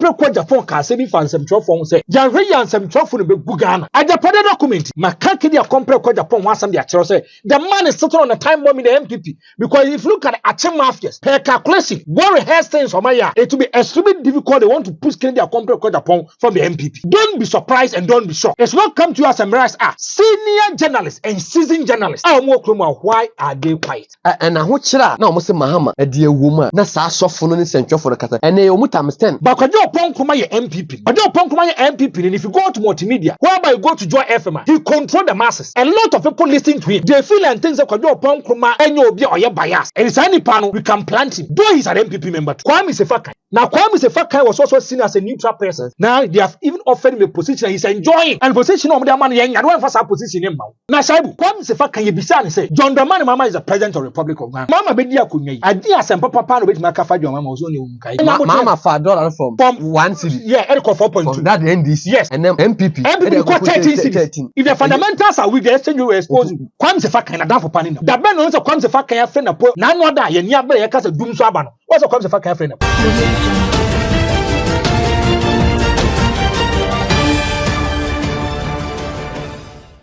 compare kwa Japan ka se bi fan sem trofo say yanhwe yansem trofo no be gugana AGYAPADE document makake dia compare kwa Japan wasam dia kire say the man is sitting on the time bomb in the MPP because if you look at Akyem Mafias per calculation what hairstyles on my it will be extremely difficult. They want to push Kenya compare kwa Japan from the MPP. Don't be surprised and don't be shocked. It's not come to us and mirrors senior journalists and seasoned journalists. Why are they quiet? And I want chira na almost Mahama a dear woman. Na sa soft in central for the cat. And they understand. But when you pon kuma your MPP, when you pon kuma your MPP, and if you go to multimedia, whereby you go to Joy FM, he control the masses. A lot of people listen to him. They feel and things that when you pon kuma and you be or your bias. And it's any panel we can plant him. Though he's an MPP member. Kwame Sefa. Now Kwame Sefa was also seen as a neutral person. Now they have even offered him a position he's enjoying. And position of their money, I don't have position him now. Now Shaibu, Kwame Sefa can you be and say John Dramani Mama is the president of the Republic of Ghana. Mama Bedia Kunya. I did some papa with my cafe. Mama was only Mama $5 from 1 city. Yeah, Eric 4.2. That NDC. Yes. And then MPP. MPP got 13 cities. If the fundamentals are with the exchange you expose, Kwame Sefa can adapt for panning. The Ben also Kwame Sefa can friend up. None other than Yanya Bay Casa Doom Sabano. What's a Kwame Sefa can friend up?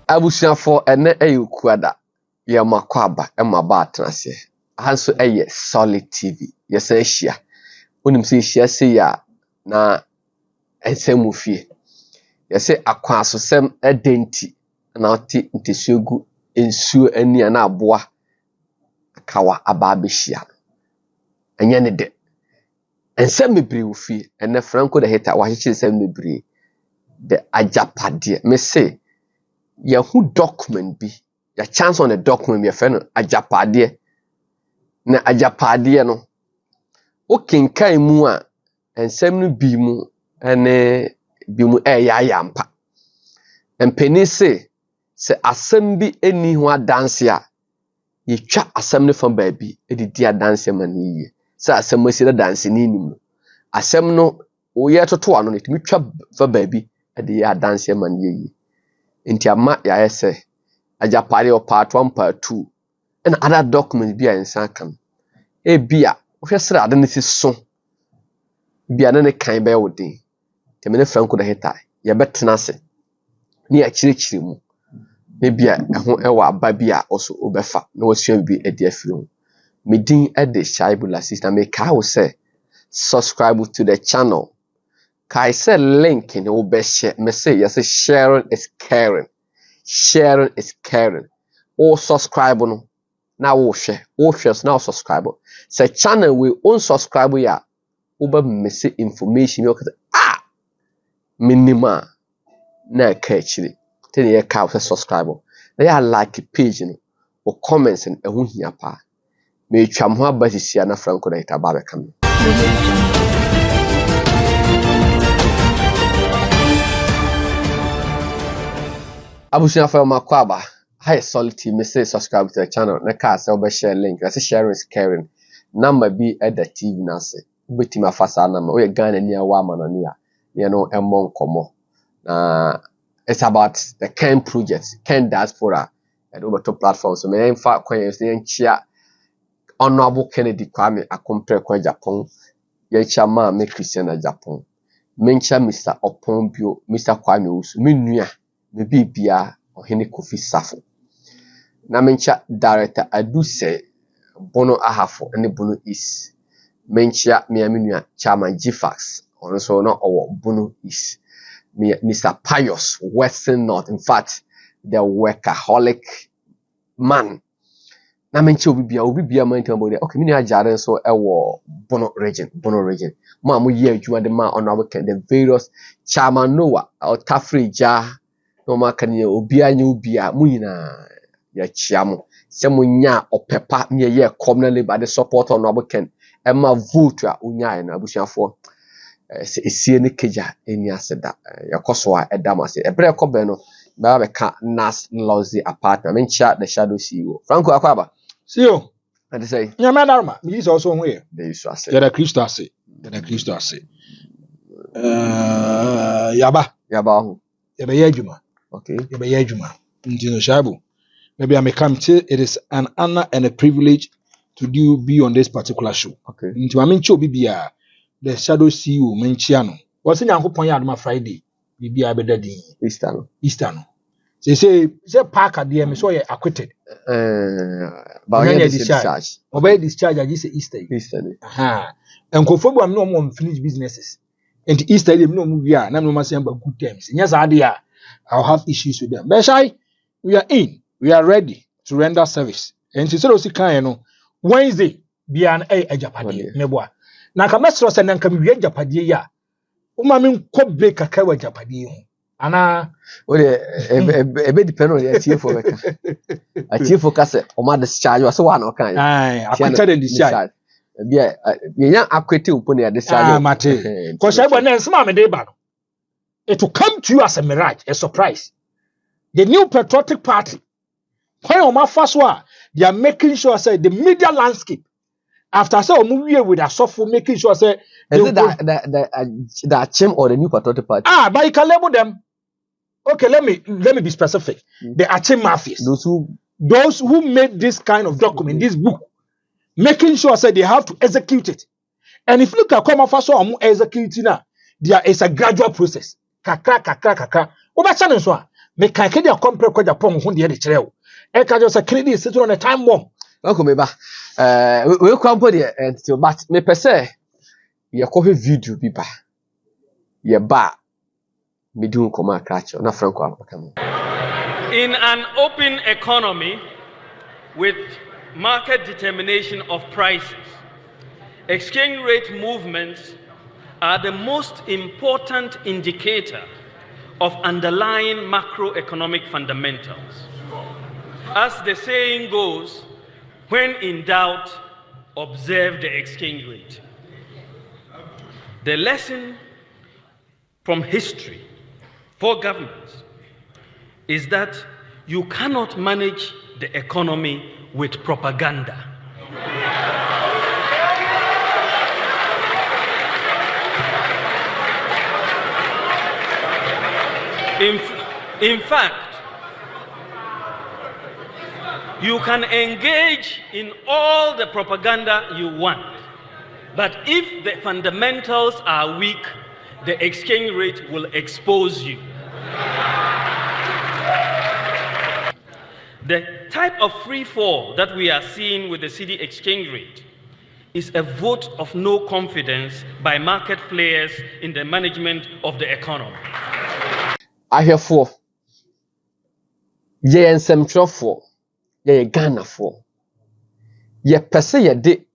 Abusha for ene kwada ya makwaba ema ba transe hanso solid TV yesa ehia onim se ehia se ya na ensemu fie yese akwaso sem edenti na oti ntesuegu ensuo ani na aboa kawa ababehia enye ne de ensem mebre wo fie ene franco the hater wa hye sem mebre the AGYAPADE me say Yahoo document be your chance on the document be a friend AGYAPADE na AGYAPADE no o kinkai mu a ensem no bi mu ene bi mu yampa empeni se asem bi eni ho adanse a yetwa asem no fam ba bi edidi adanse maniye se asem asira danse ni nim asem no wo ye toto ano netimi twa fa ba bi edi adanse maniye Inti ama ya ese AGYAPADE o part 1 part 2 and other documents bi a ensan kan e bia wo hwesere ade ne so bia na ne kan be wodin temene franco the hater ye betena se ni a kirikiri mu me bia eho ewa aba bia also obefa na wasua bi edi afiro medin e de shaibula sister me ka wo say subscribe to the channel. I said link in the share. Me say yes, sharing is caring. Sharing is caring. Or subscribe no. Now we share. Or shares now subscribe. Say channel we unsubscribe ya. Uba miss information. You minima na catchly. Then you can subscribe. They are like a page or comments and a here pa. Me chamwa basi na franco na itababe kami. Abusha for makwaba. Hi solid team, me say subscribe to the channel. Na ka say obe share link. I say sharing is caring. Number be at the TV na say. Ubeti mafasa na we Ghana ni awa manonia. You know emon komo. It's about the Ken project, Ken diaspora and over to platforms. So me in fact when you say chia honorable Kennedy Kwame akompre kwa Japan. Ye chia ma me Christian na Japan. Mencha Mr. Opombio, Mr. Kwame Usu. Me nua me bibia ohene Kofi Safo na mencha director aduse bono ahafo ene bono is mencha me aminua chairman Gfax ono so no owo bono is me Mr. Pius Western North, in fact the workaholic man na mencha obibia man tan body okay me nua jare so ewo bono region ma mo ye adwuma de ma ono abeka the various chairman Noah or Tafrija no makanya obia nya obia munyina ya chiamo se munya opepa ne ye communal labor the support on aboken e ma vote a unya na abusuafo se esie ne keja eni aseda yakoso a edamase ebre kobe no ba be ka nas lousy apartment mencha the shadow CEO Franco Akwaba CEO and say nyama darma me is also here there is ase ya da Kristo ase yaba hu ye adwuma. Okay. Maybe I may come to it is an honor and a privilege to be on this particular show. Okay. Into a mencho bibia the shadow CEO menchiano was in Yankopon Yadma Friday, be a better day. Eastern. They say park at the M so you're acquitted. But yeah, discharge. Obey discharge, I just say Easter. Aha. And conform I'm no more unfinished businesses. And Easter, no movie, and I'm no more saying about good terms. Yes, idea. I'll have issues with them. But we are in. We are ready to render service. And she said, "Also, Wednesday, be an AGYAPADE meboa. Na ka mesro se na ka mi AGYAPADE ya. Uma mi nko break aka wa AGYAPADE ho. Ana o de ebe depend on the chief for beka. A chief for ka se o ma discharge wa so wa na o kan. Ai, acquitted and discharge. Bia yan acquitted upon the discharge. Ah, mate. Cause I want nsema me dey ba no. It will come to you as a mirage, a surprise. The new patriotic party, when they are making sure say the media landscape after say movie with a software making sure say is it the Akyem or the new patriotic party? But you can label them. Okay, let me be specific. The Akyem Mafias, those who made this kind of document, this book, making sure say they have to execute it. And if you look at come faso executing now, there is a gradual process. Kakra. Oba channel so a me kan ke dia compare kwa Japan ho de kire wo. E ka just credit sit on a time bomb. Welcome me ba. We kwampo de until but me pese ye ko video bi ba. Ye ba me do nkoma kracho na franco apakam. In an open economy with market determination of prices, exchange rate movements are the most important indicator of underlying macroeconomic fundamentals. As the saying goes, when in doubt, observe the exchange rate. The lesson from history for governments is that you cannot manage the economy with propaganda. In fact, you can engage in all the propaganda you want, but if the fundamentals are weak, the exchange rate will expose you. The type of free fall that we are seeing with the cedi exchange rate is a vote of no confidence by market players in the management of the economy. Ahwefo ye ensemtrofo ye Ghanafo ye pese ye de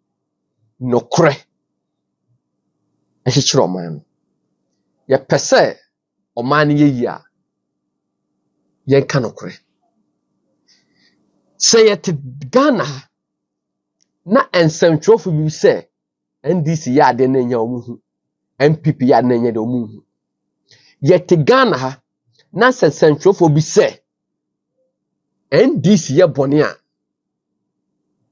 nokre ehikire oman ye pese oman ye yia ye nka nokre se ye te Ghana na ensemtrofo bi se NDC ya de na nya omuhu MPP ya na nya de omuhu ye te Ghana ha na sentrofo bi se NDC ye bone a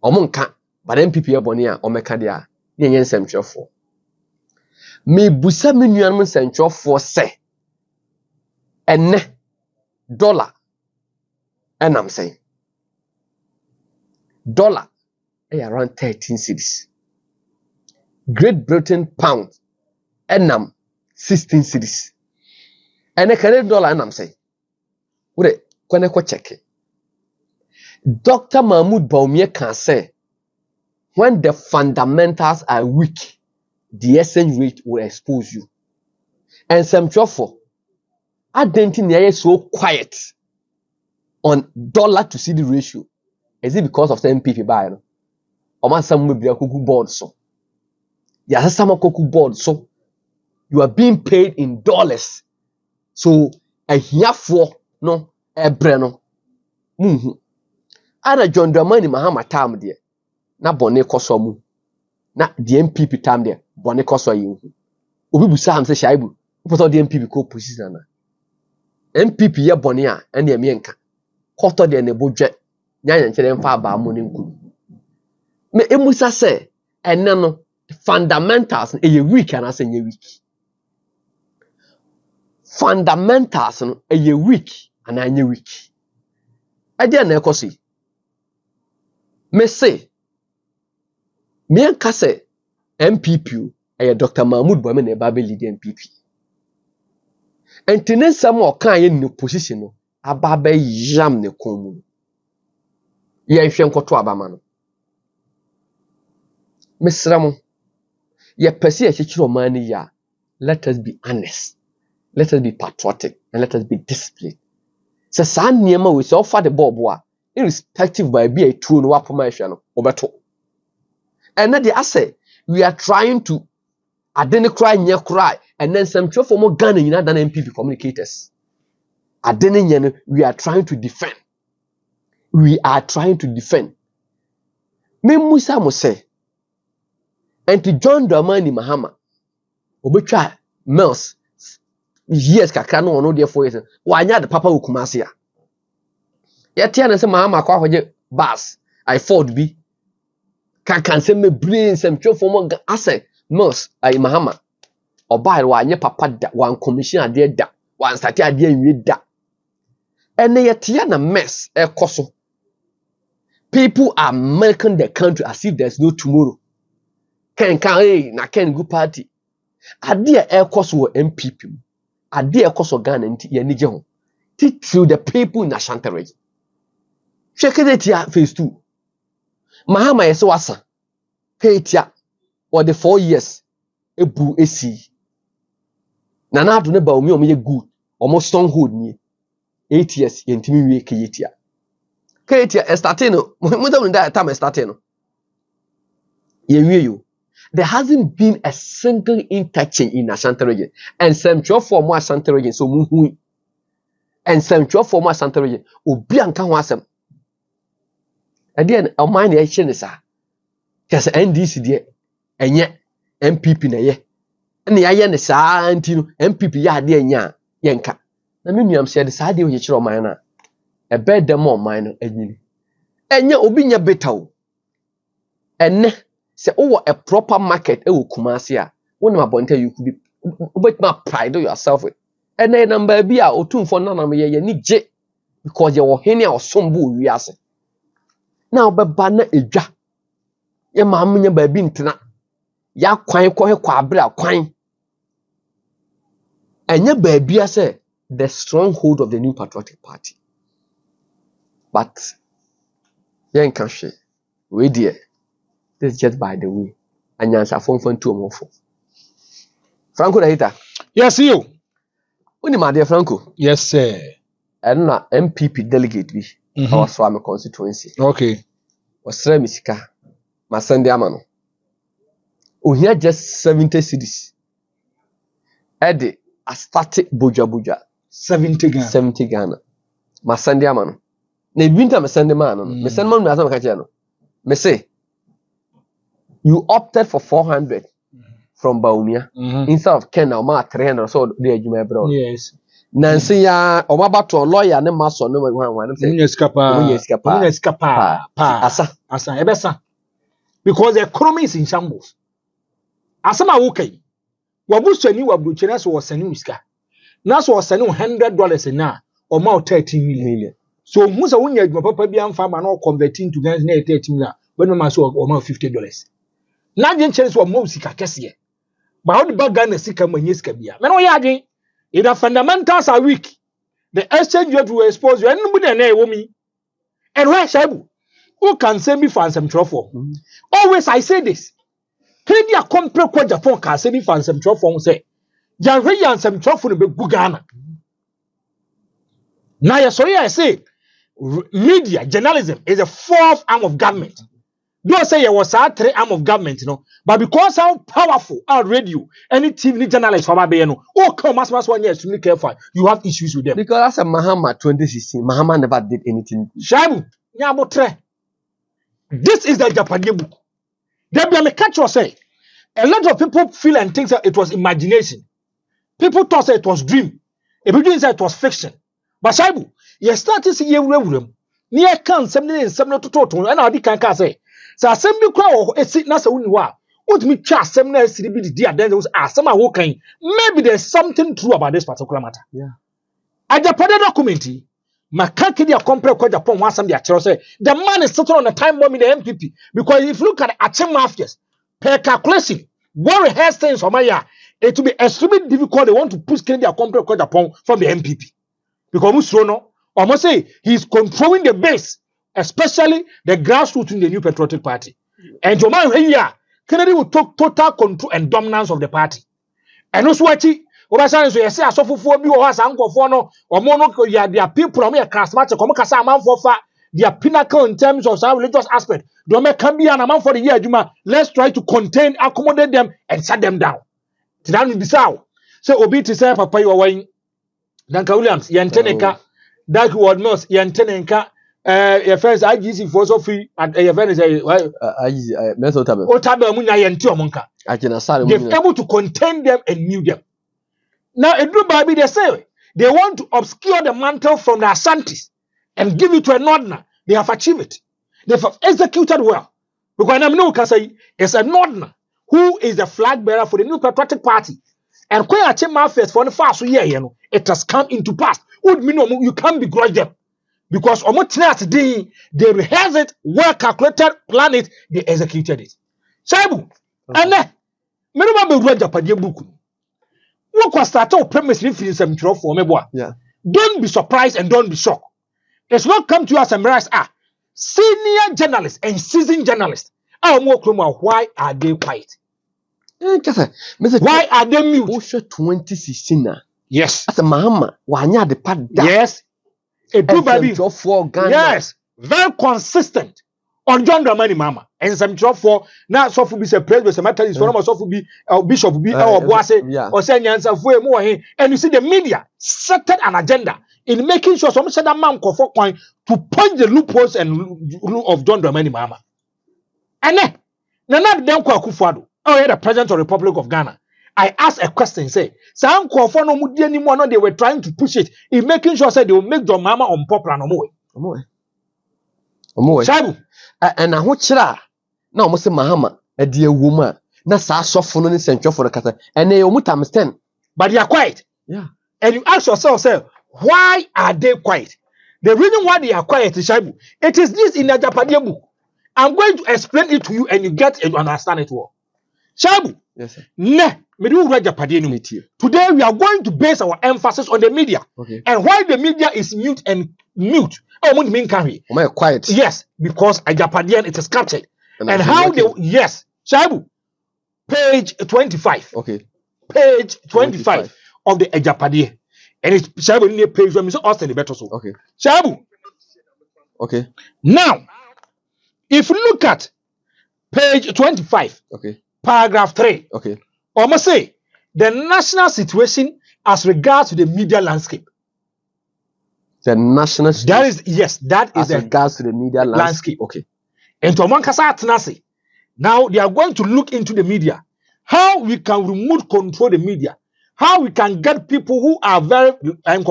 omonka but MPP ye bone a omeka de a ye sentrofo me busa me nuanum sentrofo se enne dollar enam say dollar around 13 cedis. Great Britain pound enam 16 cedis. And a Canadian dollar, and I'm saying, what a check it. Dr. Mahmoud Bawumia can say, when the fundamentals are weak, the exchange rate will expose you. And some truffle, I don't think they are so quiet on dollar to cedi ratio. Is it because of the MPP buy? Or man, some will be a cuckoo board so. Yes, some cuckoo board so. You are being paid in dollars. So a hiafo no ebre no ana John Dramani Mahama tam de na bone koso mu na the MPP tam de bone koso yi obi busa am se shaibu upoto the MPP ko position na MPP ye bone a ene eme nka koto de ne bodwe nyanya nkere mfa ba mo ne nku me emusa se ene no fundamentals e ye weak and as enye weak. Fundamentals no a weak and a weak. I dare na ekosi. Me say me anka say MPP a Dr. Mahmoud Bawumia na eba be lead MPP. And tene some or can in position no ababe yam ne komu. Ye hwe nkoto abama no. Mesramo ye pese ye chichiro man ya. Let us be honest. Let us be patriotic and let us be disciplined. Se saa niema we so offer the bob irrespective by be a true no wapoma hwe no obeto. And na the say we are trying to cry nye cry and then some twelve for more Ghana nyina than MPP communicators. Nye we are trying to defend. We are trying to defend. Me Musa mo say and to John Dramani Mahama obetwa Mills years kakra no ono there 4 years wanya the papa Kumasi a yetia na say Mahama kwa hoje bus I Ford bi kan say me brain some twelve for more asset Mills ay Mahama oba wanya papa da wan commission ade da wan start ade anwie da ene yetia na mess ekoso. People are milking the country as if there's no tomorrow. Ken go party. Ade ekoso MPP. Ade ekoso Ghana nti ye nije ho. Through the people in Ashanti region. Shekedetia phase 2. Mahama yese wasa. Ketia or the 4 years ebu esi. Nana ado ne ba omi ye good. Omo stronghold ni 8 years yentimi wie keyetia. Ketia starting no. Mo that time starting no. Ye wie you. There hasn't been a single interchange in Ashanti region. And some 12 for more Ashanti region so muhui. And some 12 for more Ashanti region obi anka ho asem. Again, o mind e hye ne sa. Kase NDC de enye MPP na ye. Na ya ne sa anti no MPP ya de enya ye nka. Na me nuam se de sa de o ye kire o man na. E be dem o man no anyini. Enye obi nya betaw. Enne se owo a proper market e wo Kumasi a wonu abonta you could be but ma pride yourself with. Enne number bi a otumfo na na me ye ni je because ye wo hene a osombo wi ase. Na obeba na edwa ye ma amnya ba bi ntena ya kwan ko he kwa abra kwan enye ba bi ase the stronghold of the New Patriotic Party. But yen kan hwe we there this is just by the way anyansa fonfon to omofo Franco da hita. Yes you. Uni ma de Franco. Yes sir. And na MPP delegate bi our swam constituency. Okay. Osra misika masande amano. Ohia just 70 cedis. Ede a static buja 70 Ghana. 70 Ghana. Masande amano. Na winter masande man no. Me send man na asama ka no. Me say you opted for 400 from Baumia instead of Ken now ma 300 so the adwuma bro. Yes. Nancy ya obabato lawyer ne maso no wan say Munya skapa. Asa ebesa. Because the economy is in shambles. Asama wokai. Wabusani wabruchena so wasani uska. Na so wasani $100 na or ma 13 million. So musa wonya adwuma papa bi amfa ma na converting to Ghana na 13 million when ma so or ma $50. Na dwen chance wo ma usika kese. Ba how the bag Ghana sika manye sika bia. Me no ya adwen. If the fundamentals are weak, the exchange rate will expose you. And where Shaibu? Who can send me for some trouble? Always I say this. Kenya compare kwa Japan can send me for some trouble. Say, Janre and some trouble be Gugana. Now, sorry, I say, media, journalism is a fourth arm of government. Don't say it was a three arm of government, you know. But because how powerful our radio, any TV journalist from Abeno, oh come as 1 year extremely careful, you have issues with them. Because as a Mahama 2016, Mahama never did anything. Shabu, Nyabotre. This is the AGYAPADE book. There be a catch or say. A lot of people feel and think that it was imagination. People thought that it was dream. People said it was fiction. But Shabu, you started seeing you near can something to total, and I can't say. So assembly crowd a sit na so uniwa. What me try assembly CDB the then those are some are working. Maybe there's something true about this particular matter. Yeah. AGYAPADE document. Makanki dia compare kwa Japan one some dia say the man is sitting on a time bomb in the MPP because if you look at Akyem Mafias per calculation, what has things for my it will be extremely difficult. They want to push Kennedy Akompre Japan from the MPP. Because Musrono, almost say he's controlling the base, especially the grassroots in the New Patriotic Party. And Joman Henya, Kennedy will take total control and dominance of the party. And also, what he Obasanjo so yesi asofofo bi wo hasa nkofo no omo no ya their people omo ya charismatic omo kasa amanfo fa their pinnacle in terms of some religious aspect. Do me can be an amount for the year adwuma. Let's try to contain, accommodate them and shut them down. Tidan bi saw. So obi to say papa you wan Danka Williams yenteneka Dark Ward Mills yenteneka your friends IGC for so free and your friends say Otabe Otabe mu nya yente omonka. They're able to contain them and mute them. Now, a group Baby, they say they want to obscure the mantle from the Asantis and give it to a Northerner. They have achieved it. They have executed well. Because I know say it's a Northerner who is the flag bearer for the New Patriotic Party. And when Akyem Mafias for the first year, it has come into pass. Would mean you can't begrudge them. Because today, they rehearse it, well calculated, plan it, they executed it. Shaibu, and then, remember AGYAPADE book. What was started premise for me? Yeah. Don't be surprised and don't be shocked. It's not come to you as a mirage. Senior journalists and seasoned journalists. Why are they quiet? Why are they mute? 2016. Yes. As a Mahama, wanya the part. Yes. A true baby. Yes. Very consistent. On John Dramani Mama. And some job for now, so for be a president, some matter is for almost so be bishop be or boase or send answer for more. And you see the media set an agenda in making sure some said that man for coin to punch the loopholes and of John Dramani Mama. And then, none of them Kufuado, the president of the Republic of Ghana. I asked a question, say, some Kufuado mudi anymore, they were trying to push it in making sure say they will make John Mama unpopular no more. Shabu. And I watch that. Now, Mr. Mahama, a dear woman, that's our soft for the central for the cat, and they almost understand. But they are quiet. Yeah. And you ask yourself, why are they quiet? The reason why they are quiet is Shaibu. It is this in the AGYAPADE book. I'm going to explain it to you and you get it, you understand it well. Shaibu. Yes, sir. Today we are going to base our emphasis on the media. Okay. And why the media is mute. Oh, quiet. Yes, because AGYAPADE it is captured. And how they yes, Shaibu. Page 25. Okay. Page 25 of the AGYAPADE. And it's Shaibu in the page when Mr. Austin the better so. Okay. Shaibu. Okay. Now, if you look at page 25, okay, paragraph 3, okay, almost say the national situation as regards to the media landscape. The national situation. That is yes, that is as regards to the media landscape. Okay. And to Mankasa Atenase, now they are going to look into the media, how we can remote control the media, how we can get people who are very and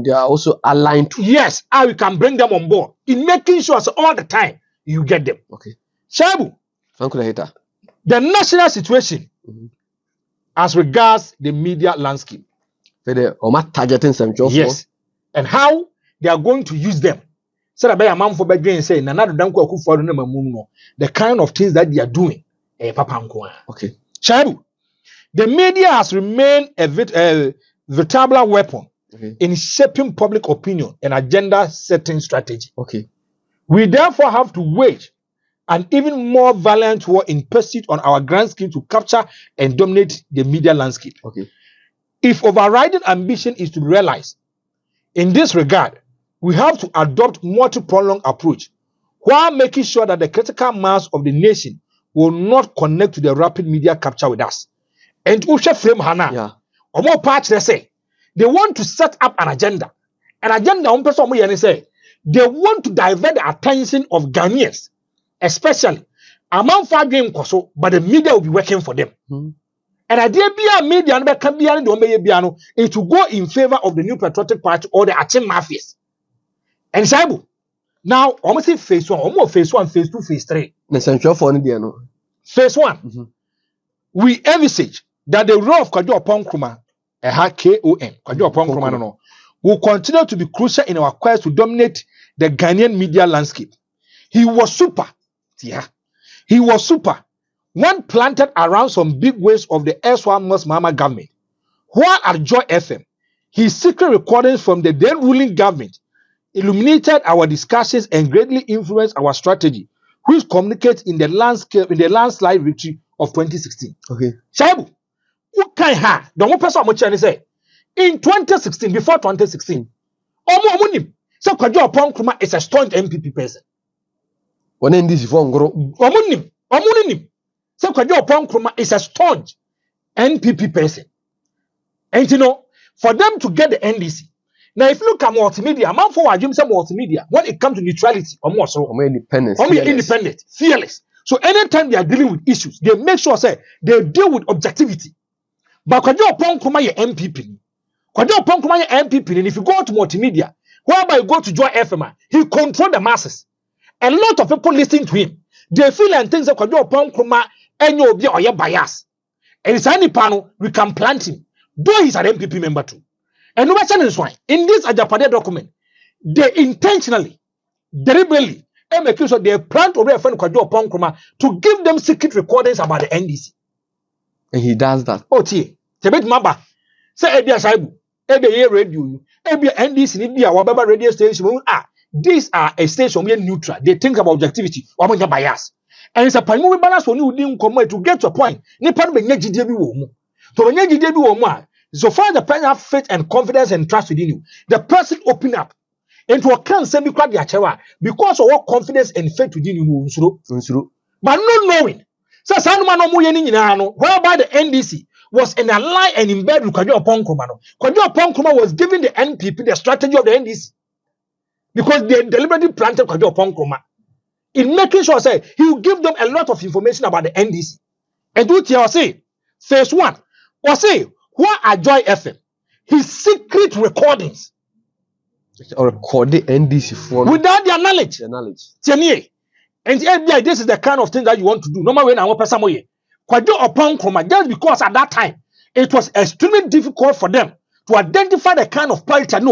they are also aligned to. Yes, how we can bring them on board in making sure so all the time you get them. Okay. Shabu, the national situation as regards the media landscape. Yes, and how they are going to use them. So that by a man for bedroom saying another danko for the kind of things that they are doing. Okay. Shabu, the media has remained a veritable weapon in shaping public opinion and agenda setting strategy. Okay. We therefore have to wage an even more violent war in pursuit on our grand scheme to capture and dominate the media landscape. Okay. If overriding ambition is to be realized, in this regard, we have to adopt multi-pronged approach while making sure that the critical mass of the nation will not connect to the rapid media capture with us. And Usha frame Hana, or more parts they say, they want to set up an agenda. An agenda on person say they want to divert the attention of Ghanaians, especially among far game koso, but the media will be working for them. And idea be a media and can be it will go in favor of the New Patriotic Party or the Akyem Mafias. And Shaibu, now almost say phase 1, almost phase 1, phase 2, phase 3. Phase 1, we envisage that the role of Kwajo Nkrumah, KON, Kwajo Nkrumah, will continue to be crucial in our quest to dominate the Ghanaian media landscape. He was super. Yeah. He was super when planted around some big waves of the S1 Mahama government. While at Joy FM, his secret recordings from the then ruling government illuminated our discussions and greatly influenced our strategy, which communicates in the landslide victory of 2016. Okay. Shaibu, what kind ha? The one person I'm say in 2016, before 2016, Omo so Kwajo Ponkruma is a staunch MPP person. When in this phone grow, Omunim. So Kwajo Ponkruma is a staunch NPP person. And you know, for them to get the NDC. Now, if you look at multimedia, man for Ajum say multimedia, when it comes to neutrality, independent, fearless. So anytime they are dealing with issues, they make sure say they deal with objectivity. But Kwajo Ponkruma ye MPP. Kwajo Ponkruma ye MPP, and if you go to multimedia, whereby you go to Joy FM, he control the masses. A lot of people listening to him, they feel and think that Kwajo Ponkruma and you or your bias. And it's any panel, we can plant him. Though he's an MPP member too. And is why in this AGYAPADE document, they intentionally, deliberately, make sure they plant over a friend Kwajo Ponkruma to give them secret recordings about the NDC. And he does that. Oh, T. Tebet Maba. Say Ebia Saibu, Ebia radio, Ebia NDC, Ebia, whatever radio station. These are a station where neutral. They think about objectivity or bias. And it's a primary balance when you didn't come to get to a point. Nipan be nejidebi womu. To be nejidebi womu. So far the person have faith and confidence and trust within you. The person open up into a can semi crowd because of what confidence and faith within you. But not knowing. So whereby the NDC was in a lie and in bed with Kwajo Ponkruma. Kwajo Ponkruma was giving the NPP the strategy of the NDC. Because they deliberately planted Kwajo Ponkruma. In making sure say he will give them a lot of information about the NDC. And do it say phase one. Or say what are Joy FM? His secret recordings. Or record the NDC for without their knowledge. And this is the kind of thing that you want to do. No matter when I want person more. Kwajo Ponkruma, just because at that time it was extremely difficult for them to identify the kind of politician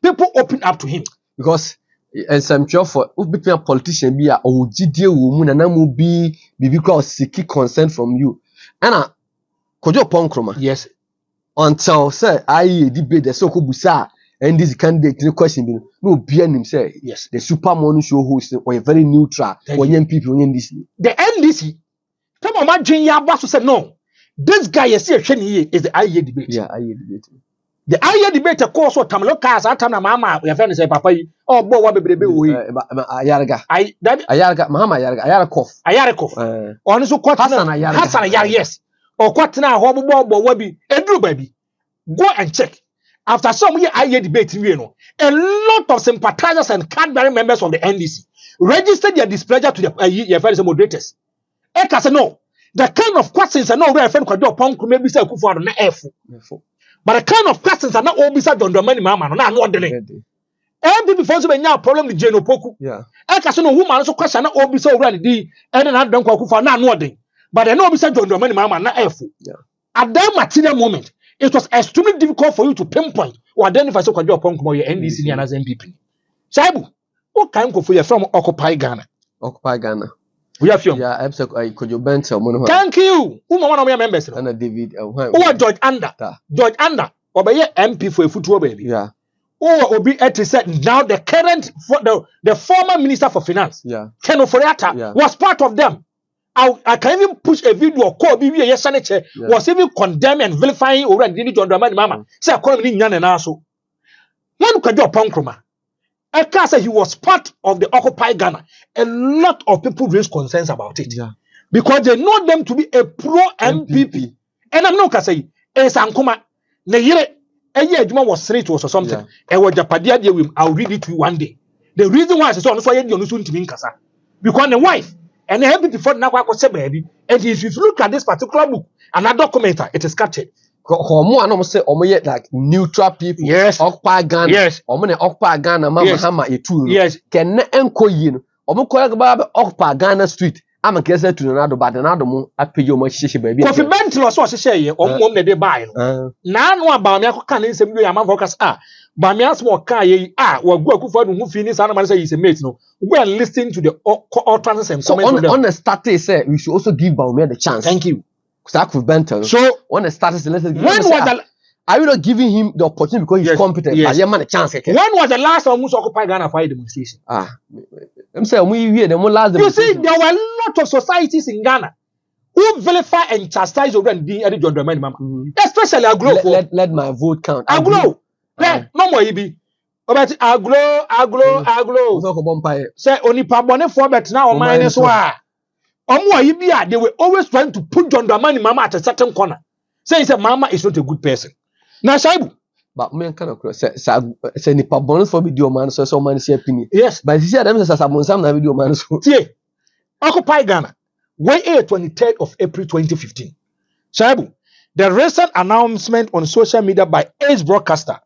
people open up to him. Because and some job for between a politician be a OGD woman and I will be because seeking consent from you. And Kwajo Ponkruma. Yes. Until say I debate the so-called busa and this candidate question no be him say yes the super morning show host or a very neutral or young people in this. The NDC come on imagine ya boss say no this guy you see is the IE debate. Yeah, IE debate. The IE debate course what time look as at time na mama your friend say papa oh boy what bebrebe we ayarga mama ayarga on so kwat Hassan ayarga yes or kwat na ho bobo wabi edru baby go and check after some year IE debate a lot of sympathizers and card-bearing members of the NDC registered their displeasure to the your friends moderators. Eka say no the kind of questions are not real friend Kwajo Ponkruma maybe say Akufo-Addo na efo. But the kind of questions are not all beside John Dramani Mama, no, not ordinary. And before you have problem with Jane Opoku. Yeah. I can say no woman also question not all beside already, and then I don't go for not ordinary. But I know beside John Dramani Mama, not effort. Yeah. At that material moment, it was extremely difficult for you to pinpoint or identify so Kwajo Ponkruma your NDC and as MPP. Shaibu, what kind of for you from Occupy Ghana? Occupy Ghana. We have film. Yeah, I could you bend someone. Thank you. Who one of your members? And David. George Under. George Under. Obey MP for a football baby. Yeah. Or Obi said now the current the former minister for finance. Yeah. Ken Oforiatta was part of them. I can even push a video call BB yesterday was even condemning and vilifying already John Dramani Mama. Say I call him Nyan and also. When Kwajo Ponkruma. Eka said he was part of the Occupy Ghana. A lot of people raised concerns about it. Yeah. Because they know them to be a pro-MPP. And I'm not going to say, Sankuma, was straight or something. And what AGYAPADE3, I'll read it to you one day. The reason why I said, because the wife, and the MPP for now, baby. And if you look at this particular book, another commenter, it is captured. Like neutral people. Yes. Occupy Ghana. Yes. Occupy Ghana. Mama Hama etu. Yes. Can enko yin. Occupy Ghana street. I'm a guest to another, but another mo. I pay you much baby. Coffee Bentil was what she say. Mom de buy. Now, about me, I can't say, I'm a focus. But me ask more we go Akufo-Addo who finish and say he's a mate. No, go and listen to the utterances and so comments. on the status, we should also give Bawumia the chance. Thank you. So on the status, let's when was the are you not giving him the opportunity because he's competent? Yes. Man a chance. When was the last time we occupy Ghana for a demonstration? I'm saying we hear the last demonstration. You see, there were a lot of societies in Ghana who vilify and chastise over the John Dramani Mama. Especially Aglo. Let my vote count. Aglo. No more EB. But Aglo. Say only Pabone for bet now minus one. They were always trying to put John Dramani Mama at a certain corner. Say Mama is not a good person. Now, Shaibu. But men cannot cross. Say Nipa bonus for video man, so man is opinion. Yes. But you see, them as some video man. See, Occupy Ghana. 23rd of April 2015. Shaibu. The recent announcement on social media by ace broadcaster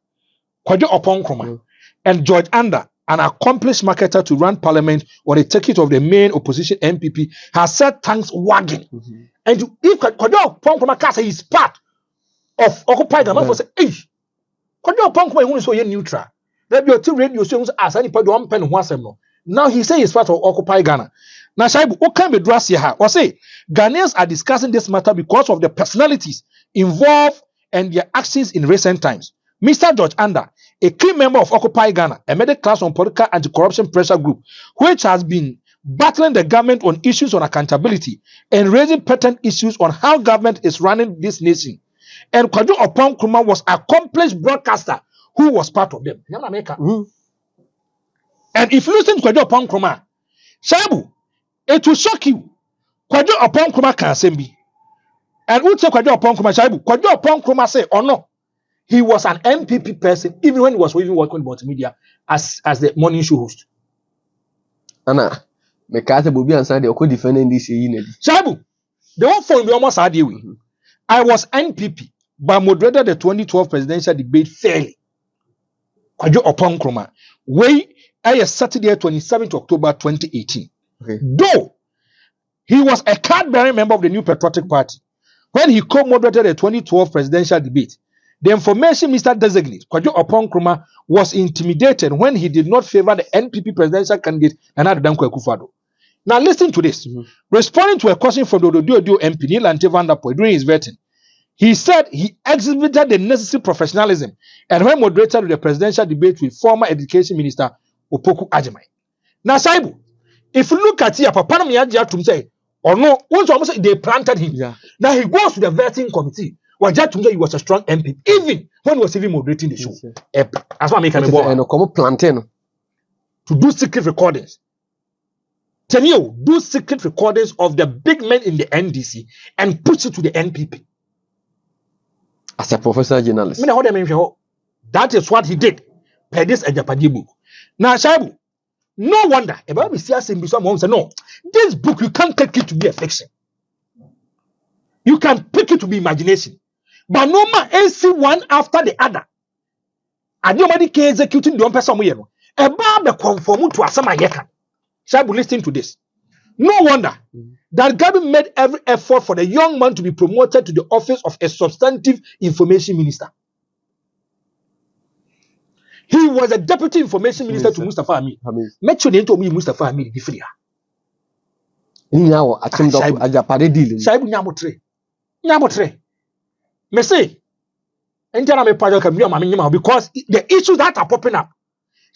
Kwadwo Oponkroma and George Anda, an accomplished marketer to run parliament on the ticket of the main opposition MPP, has set tongues wagging. And if Kwadwo Oponkroma can say he's part of Occupy Ghana, for say, hey, Kwadwo Oponkroma is so neutral. There be a two radio shows as any part one pen once no. Now he say he's part of Occupy Ghana. Now Shaibu, what can be dressed here? Or say Ghanaians are discussing this matter because of the personalities involved and their actions in recent times. Mr. George Anda, a key member of Occupy Ghana, a middle class on political anti-corruption pressure group, which has been battling the government on issues on accountability and raising pertinent issues on how government is running this nation. And Kwadwo Oponkroma was an accomplished broadcaster who was part of them. And if you listen to Kwadwo Oponkroma, Shaibu, it will shock you. Kwadwo Oponkroma can say me. And who say Kwadwo Oponkroma, Shaibu? Kwadwo Oponkroma say, oh no, he was an MPP person, even when he was even working in multimedia as the morning show host. Anna, me kate bobi answer the oko defending this year. Shaibu, the one for me almost had you. I was NPP, but moderated the 2012 presidential debate fairly. Kwadwo Oponkroma, way Saturday 27th October 2018. Okay. Though he was a card-bearing member of the New Patriotic Party, when he co-moderated the 2012 presidential debate, the information Mr. Designate Kwadwo Oponkroma was intimidated when he did not favor the NPP presidential candidate Nana Danko Akufo-Addo. Now listen to this. Responding to a question from the Odo MP Neil Ante-Vanderpoel during his vetting, he said he exhibited the necessary professionalism and when moderated the presidential debate with former Education Minister Opoku Agyemang. Now Saibu, if you look at here, Papa Miyaji say, or no, once almost they planted him. Yeah. Now he goes to the vetting committee. Well, he was a strong MP, even when he was even moderating the show. Yes, that's why I make a plantain to do secret recordings. Tell you, do secret recordings of the big men in the NDC and push it to the NPP. As a professional journalist. That is what he did. Per this AGYAPADE book. Now, Shaibu, no wonder. Someone say, no, this book, you can't take it to be a fiction. You can pick it to be imagination. But no man AC one after the other. And nobody can executing the one person. About the conform to Asama Yekan. Shaibu, listen to this. No wonder that government made every effort for the young man to be promoted to the office of a substantive information minister. He was a deputy information minister to Mustafa Hamid. Make sure they told me Mustafa Hamid the free. Now, AGYAPADE deal. Shaibu Nyamotre. Me say, because the issues that are popping up.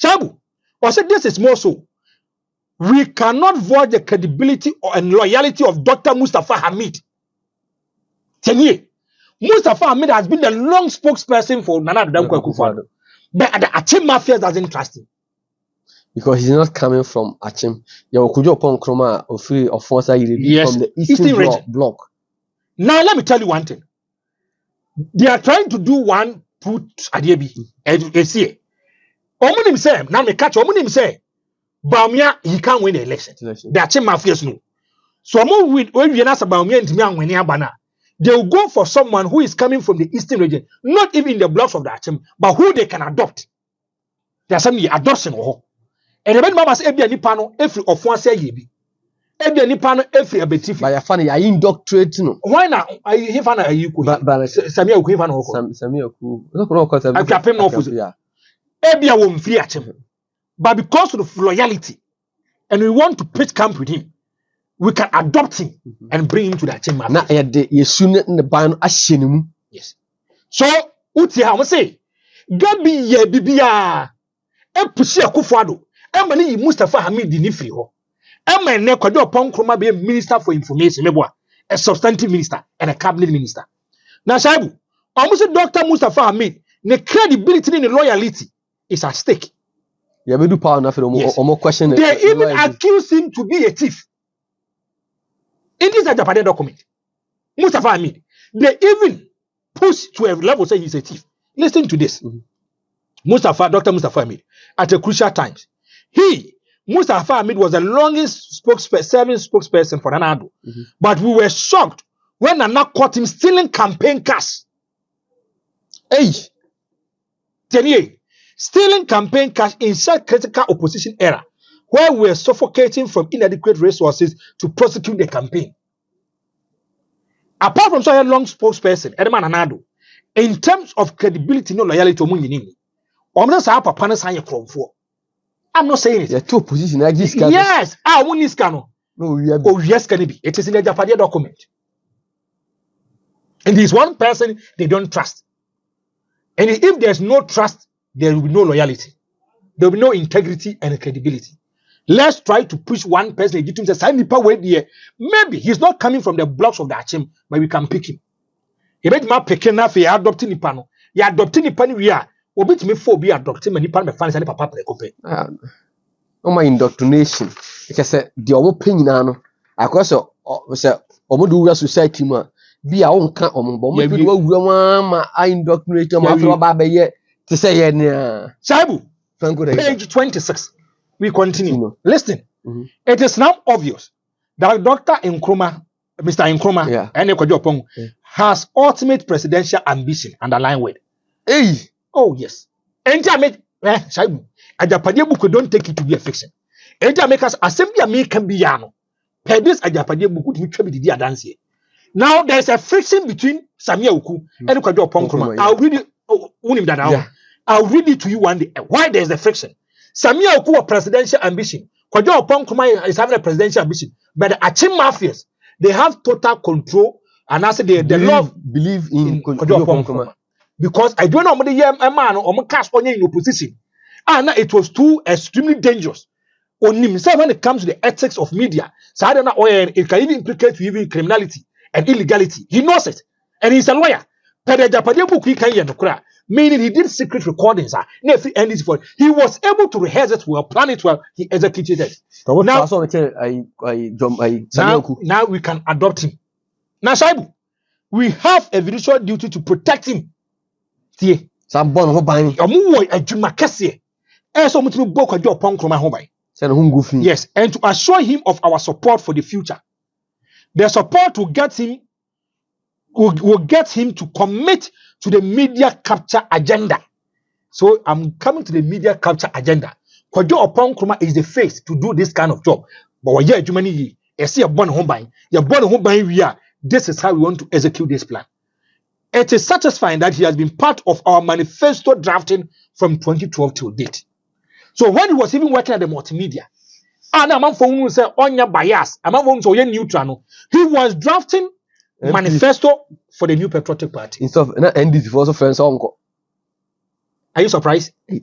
Shaibu, I said this is more so. We cannot void the credibility and loyalty of Dr. Mustafa Hamid. Tenye, Mustafa Hamid has been the long spokesperson for Nana Danko Akufo-Addo. But the Akyem Mafias doesn't trust him. Because he's not coming from Akyem. Kwadwo Oponkroma of Fonsa from the Eastern Bloc. Now let me tell you one thing. They are trying to do one put Adebi and see. Omunim say, now me catch Omunim say, Bawumia he can't win the election. The Akyem Mafias no. So when you ask Bawumia and me when abana, they will go for someone who is coming from the Eastern region, not even in the blocks of the Akyem, but who they can adopt. There's some adoption. And the mama say, "Ebi anipano every of one say yebi. Ebi anipano every abetifi." By a funny, I indoctrinate no. Why now? I hear fan are you? But Samia Oku fan Oku. Samia Oku. No, Akyem no fuzi. Yeah. Ebia won't free at him. But because of loyalty, and we want to pitch camp with him, we can adopt him and bring him to that chamber. Na ye sooner in the ban ashenimu. Yes. So, uti ha say, Gabi ye bibia, e pusi akufado, e mani Mustafa Hamid ni free ho. E man ne kwado upon Nkrumah be minister for information, meboa, a substantive minister and a cabinet minister. Na Shaibu, almost Dr. Mustafa Hamid, the credibility and the loyalty is at stake. Yeah, we do power enough or question. They even accuse him to be a thief. It is a Japanese document. Mustafa Hamid. They even push to a level saying he's a thief. Listen to this. Dr. Mustafa Hamid, at a crucial time. Mustafa Hamid was the longest serving spokesperson for Nanado. But we were shocked when Nana caught him stealing campaign cash. Hey, stealing campaign cash in such critical opposition era, where we were suffocating from inadequate resources to prosecute the campaign. Apart from such a long spokesperson, Edman Anado, in terms of credibility, no loyalty, I'm not saying it. There are two positions. Yes, I won't use cano. No, yes, can it be? It is in the Japanese document. And there is one person they don't trust. And if there's no trust, there will be no loyalty. There will be no integrity and credibility. Let's try to push one person maybe he's not coming from the blocks of the Akyem, but we can pick him. He made my picking enough, he adopting Nipano. He adopting Nipani, we are. Obit me for be adopting Nipan, my fans and papa. Oh, my indoctrination. Because the old opinion, I guess, Omodu society, be our own count on Bomba. I indoctrinate my baby yet to say, Saibu, page 26. We continue. Listen, it is now obvious that Dr. Nkrumah, Mr. Nkrumah, has ultimate presidential ambition underlined with. Hey, oh yes. And I make Saibu, AGYAPADE3 don't take it to be a fiction. And I make us assembly American Biano. Per this AGYAPADE3 be the dance here. Now there's a friction between Samia Oku and Kwajo Nkrumah. I'll read it. I'll read it to you one day. Why there's a friction? Samia Oku a presidential ambition. Kwajo Nkrumah is having a presidential ambition. But the Akyem Mafias, they have total control and I say they believe in Kwajo Nkrumah. Because I don't know what the man or cast on in opposition. And it was too extremely dangerous. On himself when it comes to the ethics of media. So I don't know, it can even implicate to even criminality and illegality. He knows it. And he's a lawyer. But the AGYAPADE3 meaning he did secret recordings. He was able to rehearse it well, plan it well, he executed it. Now we can adopt him. Now, Shaibu, we have a judicial duty to protect him. Yes, and to assure him of our support for the future. The support will get him to commit to the media capture agenda. So I'm coming to the media capture agenda. Kwajo Nkrumah is the face to do this kind of job. But this is how we want to execute this plan. It is satisfying that he has been part of our manifesto drafting from 2012 till date. So when he was even working at the multimedia, he was drafting manifesto for the new patriotic party. Are you surprised? Are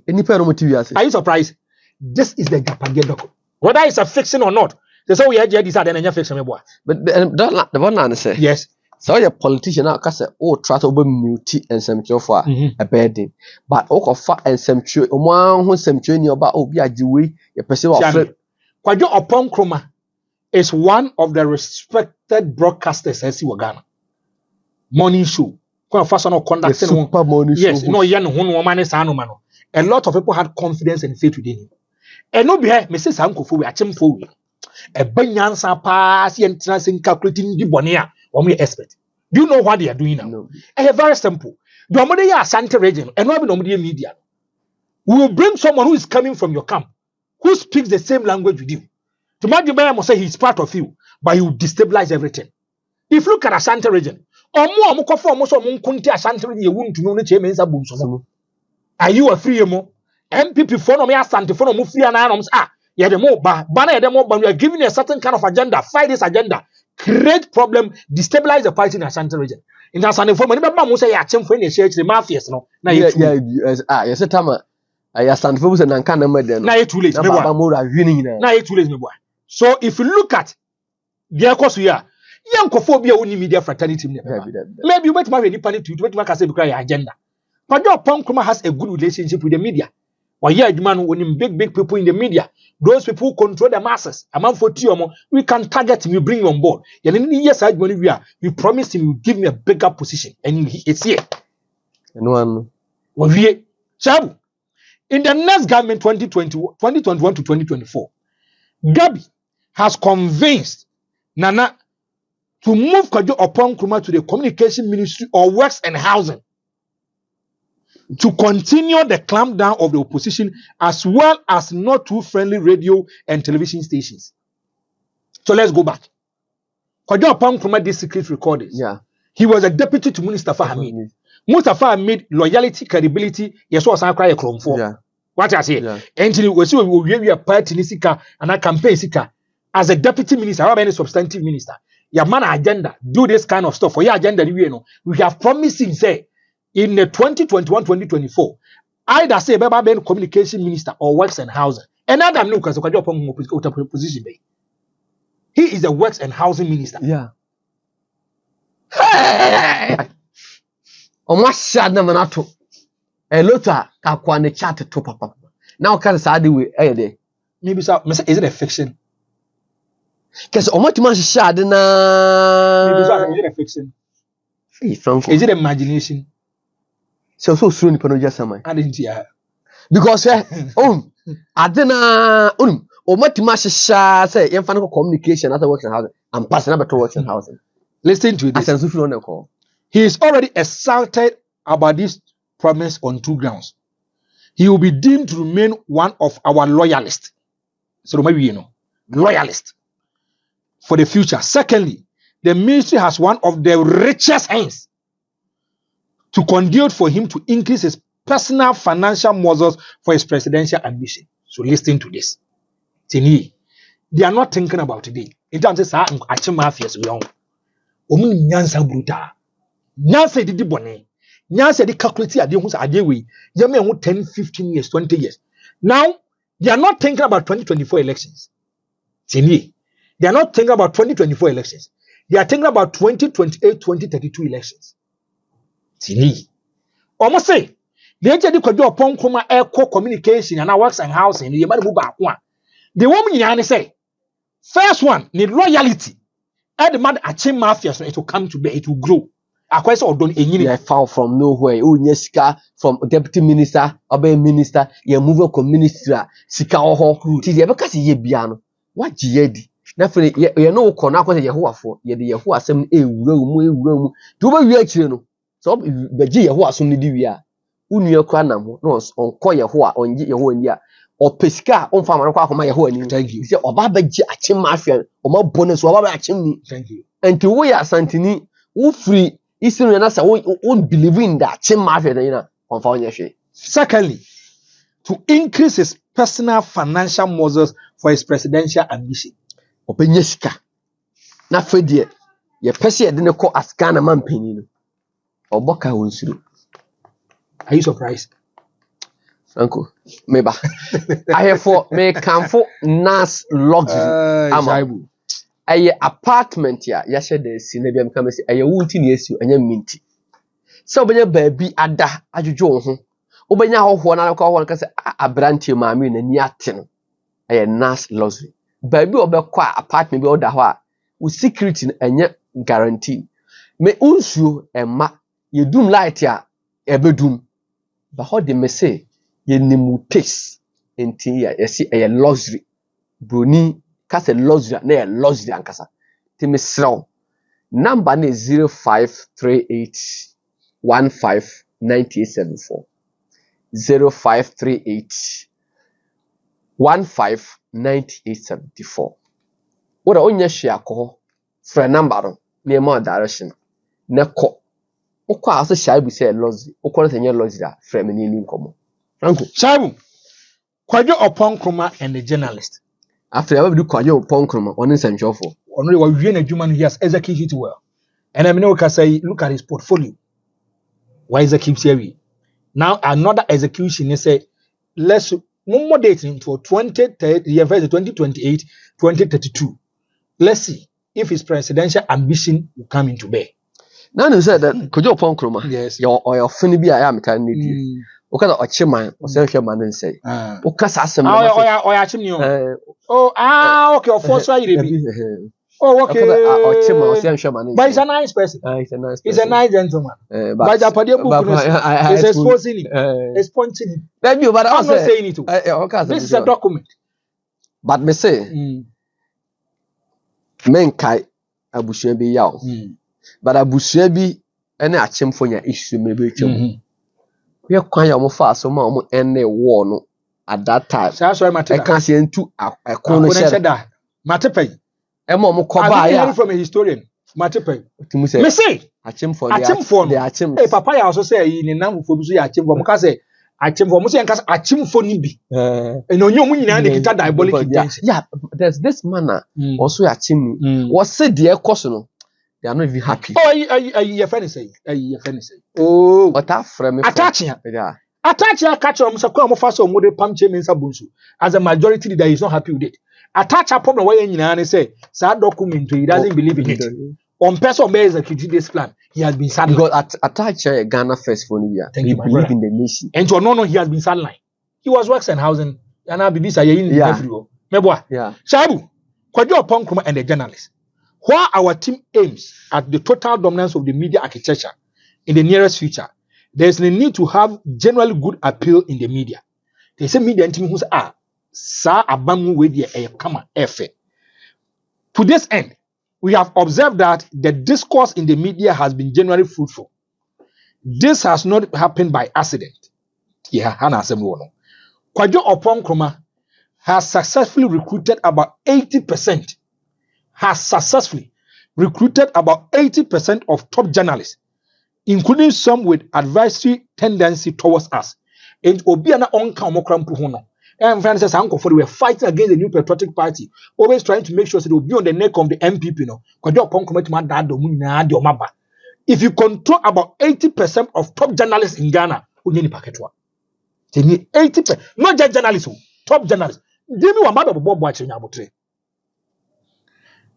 you surprised? This is the AGYAPADE3. Whether it's a fiction or not, that's how we had this other fiction. But the one I say, yes. So your politician now can say, oh, try to be muti and some for a bedding. But oh, fat and some true, one who some training about Obi Ajiwe, a person of Kwajo Nkrumah is one of the respected broadcasters in Ghana. Morning show. Super morning show. Yes, no, a lot of people had confidence and faith within him. And no, Mrs. Uncle for Akyem for a banyan pass and calculating the bonia. Expert. Do you know what they are doing now? No. Very simple. The Omodeya Asante region and not Omodeya media. We will bring someone who is coming from your camp, who speaks the same language with you. To Magibaya must say he's part of you, but he will destabilize everything. If you look at Asante region, or more, are you a free emo? MPP for no me asante for no mu free na no yeah the more banner yeah the more we are giving a certain kind of agenda, fight this agenda, create problem, destabilize the party in Ashanti region. In Asante for when be say Akyem for any church the mafias no na yes tama ya stand for na nka na mede no na too late na baba mo ra hwe ni nyina na too late me boy. So if you look at the course here yankofo bi a woni media fraternity maybe you bet marry nipa ni to bet make say be cry agenda. But your Nkrumah has a good relationship with the media. Or yeah, man, when big people in the media, those people who control the masses. A man for Tiomo, we can target him, we bring him on board. Yes, we promise him, you give me a bigger position, and it's here. And one, well, we in the next government 2021 to 2024, Gabi has convinced Nana to move Kwadwo Nkrumah to the Communication Ministry or Works and Housing, to continue the clampdown of the opposition, as well as not too friendly radio and television stations. So let's go back. Kwadwo Nkrumah did secret recordings. Yeah. He was a deputy to Mustafa Hamid. Mustafa Hamid, loyalty, credibility, yes, was I cry a chrome for. Yeah. What I say? Yeah. And we a party nisika and a campaign sika as a deputy minister, or any substantive minister. Your man agenda, do this kind of stuff for your agenda. We have promised him say, in the 2021-2024, either say Baba Ben Communication Minister or Works and Housing. And Adam no because position. He is the Works and Housing Minister. Yeah. Omasha na manato. Elota kakwane chat to papa. Now can say the way there. Maybe so is it a fiction? Cause omatima shade na. Maybe so is it a fiction? Hey Franco. Is it imagination? So soon you just samai. I didn't hear. Because adena omatima sha say yemfa no communication as Works and Housing. I'm passing about Works and Housing. Listen to this. He is already excited about this promise on two grounds. He will be deemed to remain one of our loyalists. So maybe loyalists for the future. Secondly, the ministry has one of the richest hands to conduit for him to increase his personal financial muscles for his presidential ambition. So listen to this. They are not thinking about today. In terms of Akyem Mafias, we are nyansa bruta. Nyansa didi bone. Nyansa di calculate ade hu sa ade we. Yeme hu 10, 15 years, 20 years. Now, they are not thinking about 2024 elections. They are not thinking about 2024 elections. They are thinking about 2028, 2032 elections. Almost say, the agent Kwadwo Nkrumah Eco Communication and Works and Housing, the woman yani say, first one, need loyalty. And the man Akyem Mafias, it will come to be, it will grow. Akwese odon enyini. Yeah, fall from nowhere. Sika from deputy minister, obey minister, you move on minister, sika oho. Ti ye beka se ye bia no. Wa giye di. Na fe ye no ko na kwese Yehowa ye de Yehowa asem ewura mu. Do ba wi akire no. So be gi Yehowa asem ni di wi a. Unua kwa nam ho. No onko Yehowa, ongi Yehowa ni a. Opesika on fa ma kwa akoma Yehowa ni. Thank you. Say oba ba gi Akyem Mafia. Oma bonus oba ba Akyem ni. Thank you. And to we asantini, wo free Isi na say won't believe in that Akyem Mafia na on fa onye. Secondly, to increase his personal financial muscles for his presidential ambition. Openye sika. Na fe de ye pese ye de ne ko aska na mampani no. Oboka wonsuro. Are you surprised? Franco, meba. I have for me camfo nas luxury. Aye apartment ya share the scene bia mka mesi aye wunti na esi anya minti so obenya baabi ada adwodwo ho obenya hoho na ko ho nka se abrantie maami na ni ate no aye nas luxury baabi obekwa apartment bi oda ho a wo security anya guarantee me unsuo emma ye dum light ya ebedum ba ho de me say ye nimu taste enti ya yesi aye luxury broni kase luxury na luxury ankasa timi sraw number na 0538159874 0538159874 ora onya hwe akọ fra number no na ma direction na ko okọ aso shaibu say luxury okọ na nye luxury fra me ni nkomo Franco Shaibu Kwadwo Oponkroma and the journalist. After I do Kwadwo Oponkroma, one is enjoyable. Only what we a human he has executed well. And I mean, can say, look at his portfolio. Why is keeps here? Now another execution. They say, let's no more dating for 2028, 2032. Let's see if his presidential ambition will come into bear. Now you said that Kwadwo Oponkroma. Yes. Your funny be I am can need you. Okay, Akyem or say man and say. Okay, Sassam. Akyem. Okay, of course, right. Oh, okay. Akyem or say man. But he's a nice person. He's a nice gentleman. But AGYAPADE3 is exposing him, expunging him. I'm not saying it too. This is a document. But me say, men kai abusua bi yaw. But abusua bi ene Akyem for nya issue maybe twem. We kwan ya mo fa so ma mo ene war no at that time. So I can see into a corner sheda. Matepay. Mo koba ya from a historian. Matepay. Me say Akyem for the Akyem. Hey, papa ya also say in nam for so ya Akyem for mo ka say Akyem for mo say nka Akyem for ni bi. And onyo mu nyina na kita diabolic intention. Yeah, there's this manner also Akyem was say the course no. They are not even happy. Oh, your friend is saying. Oh, but that frame attaching. Attaching catch on Musako Mofaso Mode Pamche Mensa Bunsu. As a majority that is not happy with it. Attach a problem where you say, sad document, he doesn't believe in it. On person may execute this plan, he has been sad. Because attach a Ghana first for Libya. He believe in the nation. And to no, he has been sidelined. He was works and housing, and I'll be this in everywhere. Meboa. Yeah. Shabu, Kwadwo Oponkroma and the journalist. While our team aims at the total dominance of the media architecture in the nearest future, there is a need to have generally good appeal in the media. They say media team who say, sa abamu we the kama efe. To this end, we have observed that the discourse in the media has been generally fruitful. This has not happened by accident. Yeah, Kwadwo Oponkroma has successfully recruited about 80%. Has successfully recruited about 80% of top journalists, including some with advisory tendency towards us. And Obiana Onka Omokrampu Hono. And Francis Uncle for we were fighting against the new patriotic party, always trying to make sure that they will be on the neck of the MPP. No, if you control about 80% of top journalists in Ghana, 80%, not just journalists, top journalists.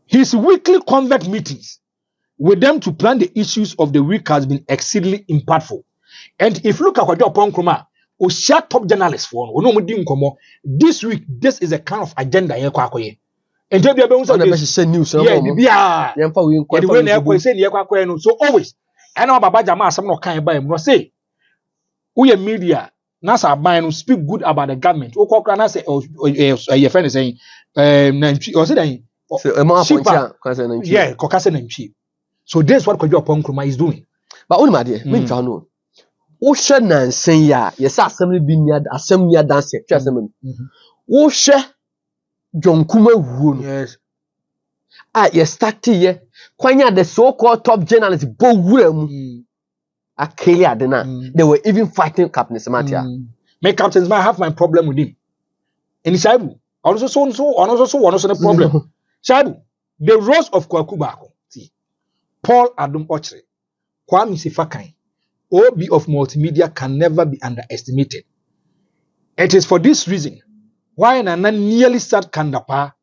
His weekly convert meetings with them to plan the issues of the week has been exceedingly impactful. And if you look at Kwadwo Oponkroma, or share top journalists for this week, this is a kind of agenda. And news. So always, I know Baba Jama some no kind by him. Say, we media, Nasa Bino speak good about the government. Your friend is saying, or saying, yeah, Caucasian and cheap. So that's what Kwadwo Oponkroma is doing. But only my dear, me know. Osha na nsenya, yes, assembly be near assembly dance, assembly. Osha John Kuma woon. Yes. Yes, started ye. Kwanya the so-called top journalists, Bo William. Akyem dena. They were even fighting Captain Samatia. My captains might have my problem with him. And Shaibu, also the problem. Shaibu, the rose of Kwaku Baako. Paul Adom Ochre, Kwame Sifakan, OB of multimedia can never be underestimated. It is for this reason why Nana nearly sat Kandapa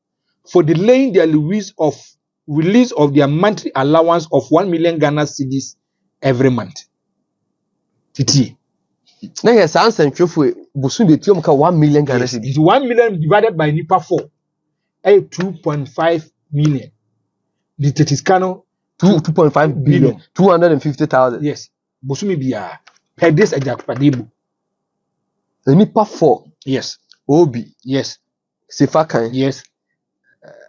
for delaying their release of their monthly allowance of 1 million Ghana cedis every month. Titi. Now yes, answer and Chofu Busun de Tiomka 1 million Ghana cedis. 1 million divided by Nipa 4, 2.5 million. The Tetiscano 2.5 billion, 250,000. Yes. Bosumi biya. Per this AGYAPADE3. The Nipa 4. Yes. OB. Yes. Sifakan. Yes.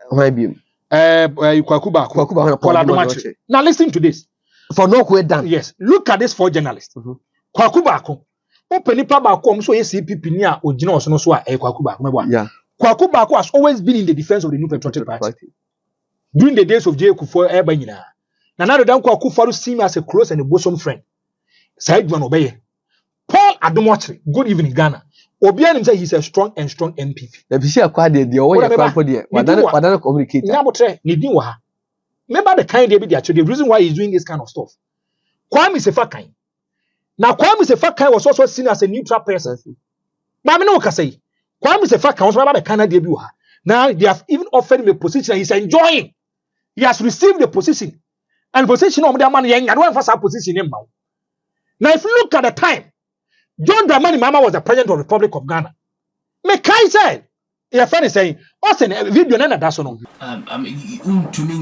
Why be? Kwaku Baako. Now listen to this. For no way done. Yes. Look at this 4 journalists. Kwaku Baako. Open Nipa Baako so CPP ni a ojina oso no so a Kwaku Baako. Yeah. Kwaku Baako has always been in the defense of the new patriotic party. During the days of J. Kufuor Ebanyina. Nana Don Kwaku Faru see me as a close and a bosom friend. Said one obey. Paul Adom Ochre, good evening, Ghana. Obianim say he's a strong MPP. The Bishia Quadi, the way you communicate. Nabotre, Nidin Waha. Remember the kind of the reason why he's doing this kind of stuff. Kwame Sefakai. Now, Kwame Sefakai was also seen as a neutral person. But I know what I say. Kwame Sefakai was about the kind of debut. Now, they have even offered him a position he's enjoying. He has received the position. And position of the money, I don't have a position in now. Now, if you look at the time, John Dramani Mahama was the president of the Republic of Ghana. Mekai said, your friend is saying, Austin, video nana that's on. To me,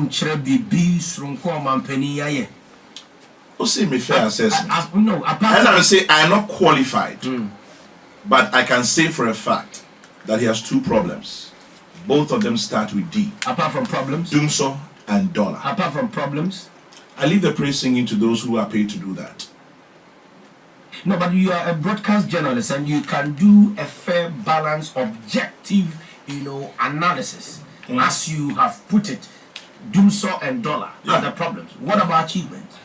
Chrebi bees from Kwama Penny. Oh, see me fair assessment. No, and I will say I am not qualified, but I can say for a fact that he has two problems. Both of them start with D. Apart from problems? Dumso and dollar. Apart from problems? I leave the praise singing to those who are paid to do that. No, but you are a broadcast journalist and you can do a fair, balanced, objective, analysis. As you have put it, Dumso and dollar are the problems. What about achievements?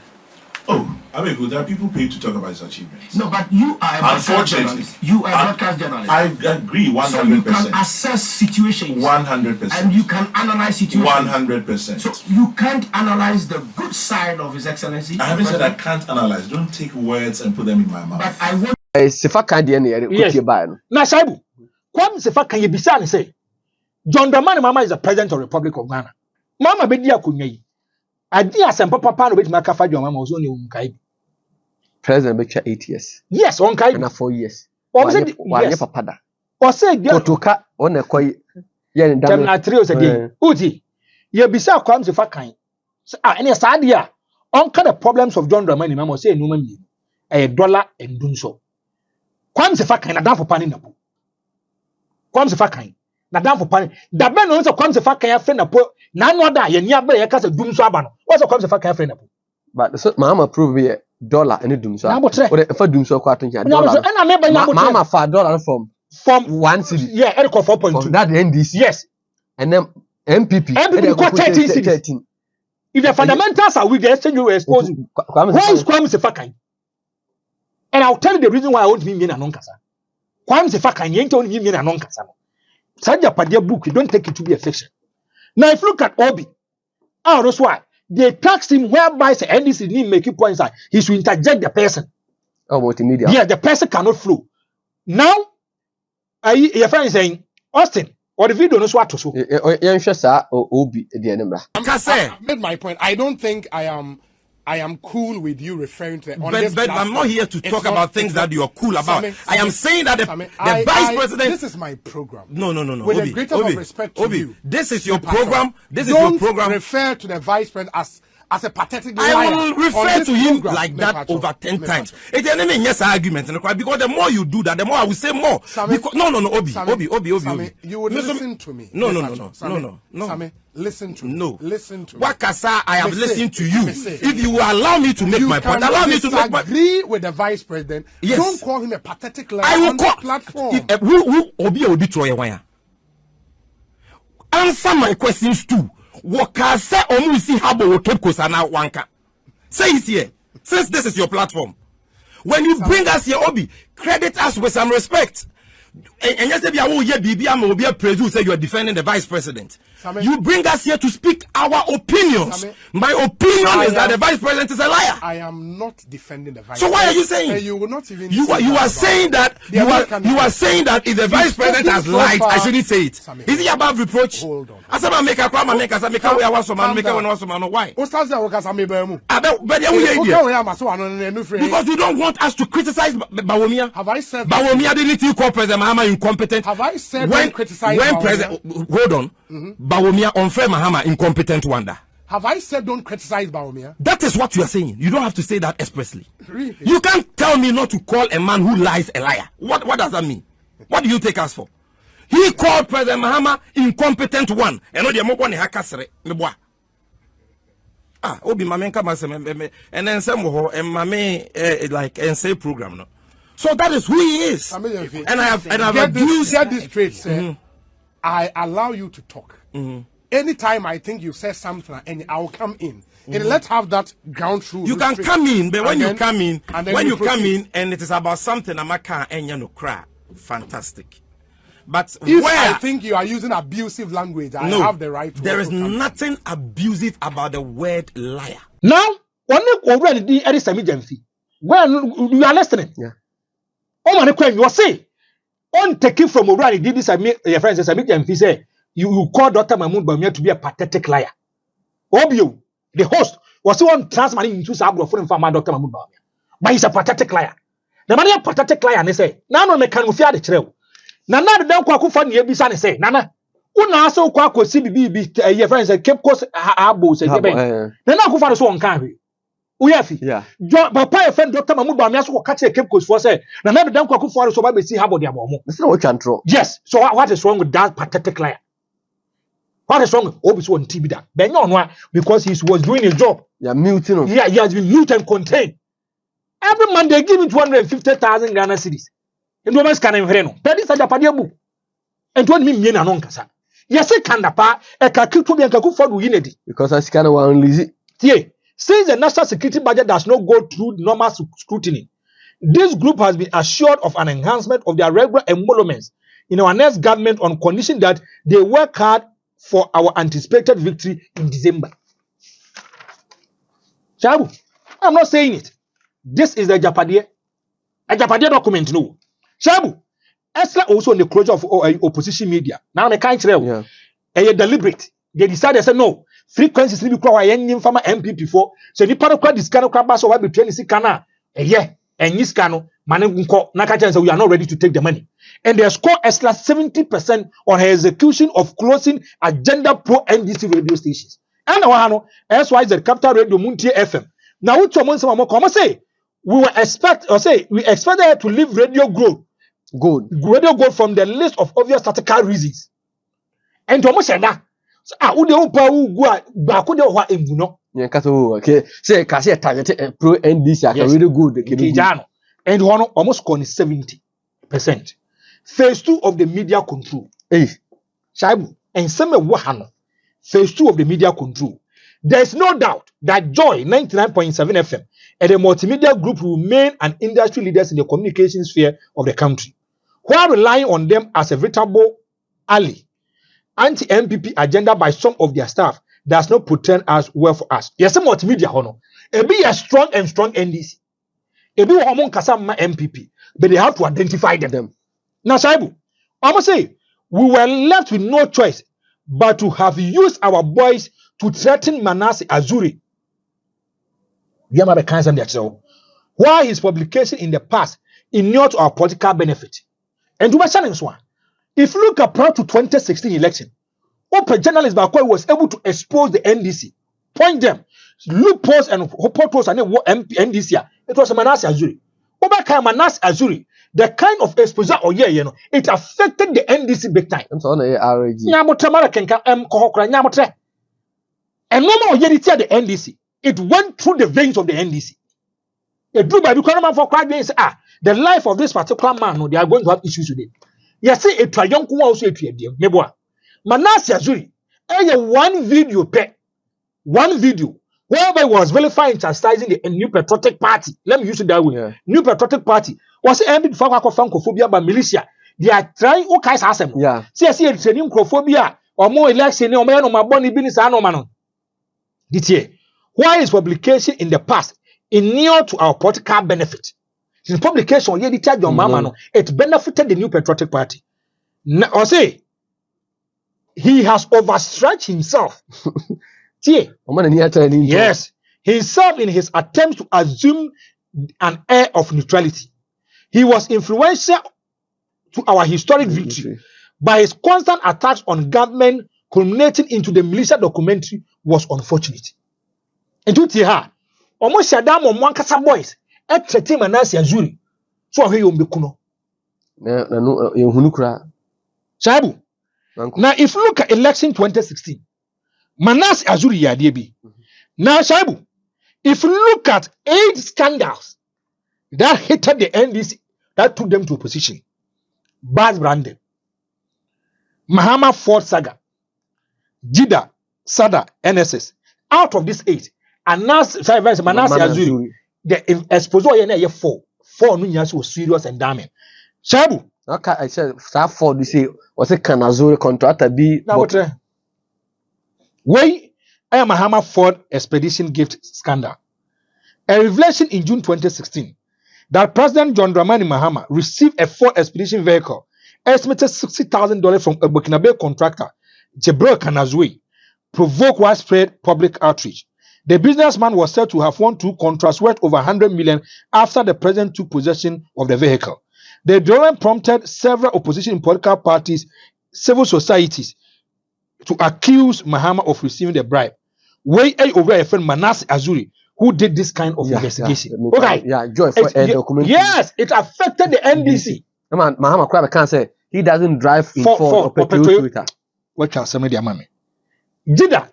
Oh, I mean, there are people paid to talk about his achievements. No, but you are a broadcast journalist. You are a broadcast journalist. I agree 100%. So you can assess situations. 100%. And you can analyze situations. 100%. So you can't analyze the good side of His Excellency. I haven't said I can't analyze. Don't take words and put them in my mouth. But I want. Sefakai yes. Now, Saibu, Kwame Sefakai you be say, John Dramani Mahama is the president of the Republic of Ghana. Mama Bedia Kunyi. Idea some papa no bit makafa your mama was only unkai. President Becha 8 years. Yes, unkai. And 4 years. Or said yes. Papa. Or said Kotoka on a koi. Yeah, Terminal 3 was a day. Uti. Ye bisa Kwame Sefakai. Any sadia. Unka the problems of John Dramani Mahama say no man a dollar and doing so. Kwame Sefakai na down for panning. Kwame Sefakai. Na down for panning. The man knows a Kwame Sefakai friend of none other ye near be a case of doom swabano. What's a Kwame Sefakai friend of? But so Mahama prove me dollar and doom so. Or for doom so $4 and I remember Mahama for dollar from 1 city. Yeah, Eric 4.2. That NDC. Yes. And then MPP. MPP got 13 cities. If the fundamentals are weak, the exchange will expose you. Why is Kwame Sefakai? And I'll tell you the reason why I want me in a non-kasa. Kwame Sefakai ain't only me in a non-kasa. Such a Padia book, you don't take it to be a fiction. Now, if you look at Obi, that's why they taxed him whereby the NDC need make you points that he should interject the person. Oh, multimedia. Yeah, the person cannot flow. Now, your friend is saying, Austin, or the video knows what to show. Obi, I made my point. I don't think I am cool with you referring to it. But I'm not here to talk about things that you're cool about. I am saying that the vice president. This is my program. No. With the greatest of respect to you. This is your program. This is your program. Don't refer to the vice president as a pathetic liar. I will refer to him like that over 10 times. It's an yes argument, because the more you do that, the more I will say more. Obi. You would listen to me. No. Sami, listen to me. No. Listen to me. Wakasa, I have listened to you. If you will allow me to make my point, allow me to make my point. Agree with the vice president. Yes. Don't call him a pathetic liar. I will on call the platform. Who Obi Troye wire. Answer my questions too. Wakasa omusi habo wokeep kosana wanka. Say it here. Since this is your platform. When you bring us here, Obi, credit us with some respect. And yesterday, I will be a president say you are defending the vice president. You bring us here to speak our opinions. My opinion is that the vice president is a liar. I am not defending the vice. So why are you saying? You will not even. You are saying that you are saying that if the vice president has lied, I shouldn't say it. Is he above reproach? Hold on. I said, make a crime, make a make a way. I want some man, make a one, some man. Why? Because you don't want us to criticize Bawumia. Have I said Bawumia didn't call President Mahama incompetent? Have I said when criticize President? Hold on. Bawumia unfair Mahama incompetent wonder. Have I said don't criticize Bawumia? That is what you are saying. You don't have to say that expressly. Really? You can't tell me not to call a man who lies a liar. What does that mean? What do you take us for? He called President Mahama incompetent one. And Obi Mamenka Masem and then some and Mame like and say program no. So that is who he is. And I have abused this straight, sir. I allow you to talk. Anytime I think you say something and I'll come in. And let's have that ground truth. You can come in, but when you come in and it is about something I'm a car and you no cry. fantastic. But If where I think you are using abusive language, I have the right to. There is also come. nothing abusive about the word liar. Now, when you already did any semi jamfi, when you are listening, Yeah. Oh man, you say on taking from already did this. Your friends semi jamfi say you call Dr. Mahmoud Bawumia to be a pathetic liar. Obio, the host was the one transmitting into Sabro from Dr. Mahmoud Bawumia, but he's a pathetic liar. The man is a pathetic liar, and they say, "Nano me can fear the trail." Nana the don't kwaku fan ye bisa ne say nana una so kwaku si bibi your friends Cape Coast abo say be nana ku fa so on kan hwe uyafi Yeah. papa e friend Dr. Mahmoud Bawumia so ka Cape Coast for say nana the don't kwaku for so ba be si habo de abomo. It's not what control. Yes, so what is wrong with that pathetic liar? What is wrong with Obi so on TV that because he was doing his job. Yeah, muting. Yeah, he has been mute and contained. Every month they give him 250,000 Ghana cedis. And woman's can no. That is a Japadia book. And 20 million anon kasa. Yes, I can pa a kakuto be and kaku for unity. Because I kind of want lazy. Yeah. Since the national security budget does not go through normal scrutiny, this group has been assured of an enhancement of their regular emoluments in our next government on condition that they work hard for our anticipated victory in December. Shabu, I'm not saying it. This is the Japadia. A Japadia document, no. Shabu, Esla also on the closure of opposition media. Now they can't tell. Yeah. And you deliberate. They decided, they said, no, frequencies need to be quite young from MP before. So the part of this kind of crab so between the Sikana, and this cano, Manunko, Nakachan, we are not ready to take the money. And they score Esla 70% on her execution of closing agenda pro NDC radio stations. And Wahano, SY the Capital Radio Muntie FM. Now, which one come say, we expect her to leave radio growth. Good. Radio go from the list of obvious statistical reasons. And to almost say that. Ude upa ugua baako de wa emuno. Yeah, kato okay. Say kasi target pro NDC are really good. Kijano. And one almost con 70%. Phase 2 of the media control. Hey. Shaibu. And some wahano. Phase 2 of the media control. There is no doubt that Joy 99.7 FM and the multimedia group will remain an industry leaders in the communication sphere of the country. While relying on them as a veritable ally, anti-MPP agenda by some of their staff does not portend as well for us. Yes, multimedia hono. It be a strong NDC. It be among Kasama MPP, but they have to identify them. Now, Saibu, I must say, we were left with no choice but to have used our boys to threaten Manasseh Azuri. Why his publication in the past inured to our political benefit. And to my challenge one, if you look at prior to 2016 election, open journalist Bakoy was able to expose the NDC, point them, loopholes and photos and NDC. It was Manasseh Azuri. Over Manasseh Azuri, the kind of exposure it affected the NDC big time. I'm sorry, RAG. And no more yet the NDC. It went through the veins of the NDC. It drew by the economy for crowd and say, the life of this particular man, no, they are going to have issues with it. You see, a triumph also a deal. Manasseh Azuri, one video, whereby was vilifying chastising the New Patriotic Party. Let me use it that way. Yeah. New Patriotic Party was ended for francophobia by militia. They are trying all kinds of assembly. Yeah. See, training crophobia or more election or man on my bonny business. I know, man. Why is publication in the past inured to our political benefit? Since publication, it benefited the New Patriotic Party. Or say, he has overstretched himself. Yes, himself in his attempts to assume an air of neutrality. He was influential to our historic victory, but his constant attacks on government culminating into the militia documentary was unfortunate. And to her, almost Shadam on one Kasa boys, at Tretim and Nancy Azuri. So I hear you kuno. Shabu. Now, if you look at election 2016, Manasseh Azuri Yadibi. Now, Shabu, if you look at 8 scandals that hit the NDC, that took them to opposition, Baz Brandon, Mahama Ford Saga, Jida, Sada, NSS, out of these 8, and now Manasseh Azuri, the exposure here 4 was serious and damning. Shabu, Okay, I said that for you say was a Canazuri contractor be Now what? Why Mahama Ford expedition gift scandal. A revelation in June 2016 that President John Dramani Mahama received a Ford expedition vehicle estimated $60,000 from a Burkina Faso contractor, Jibril Kanazui, provoked widespread public outrage. The businessman was said to have won 2 contracts worth over 100 million after the president took possession of the vehicle. The drawing prompted several opposition political parties, civil societies to accuse Mahama of receiving the bribe. Way over a friend Manasseh Azuri, who did this kind of investigation. Okay. Yeah, joy for a document. Yes, it affected the NDC. Man, Mahama Crab can't say he doesn't drive in for Twitter. What can somebody among Jida.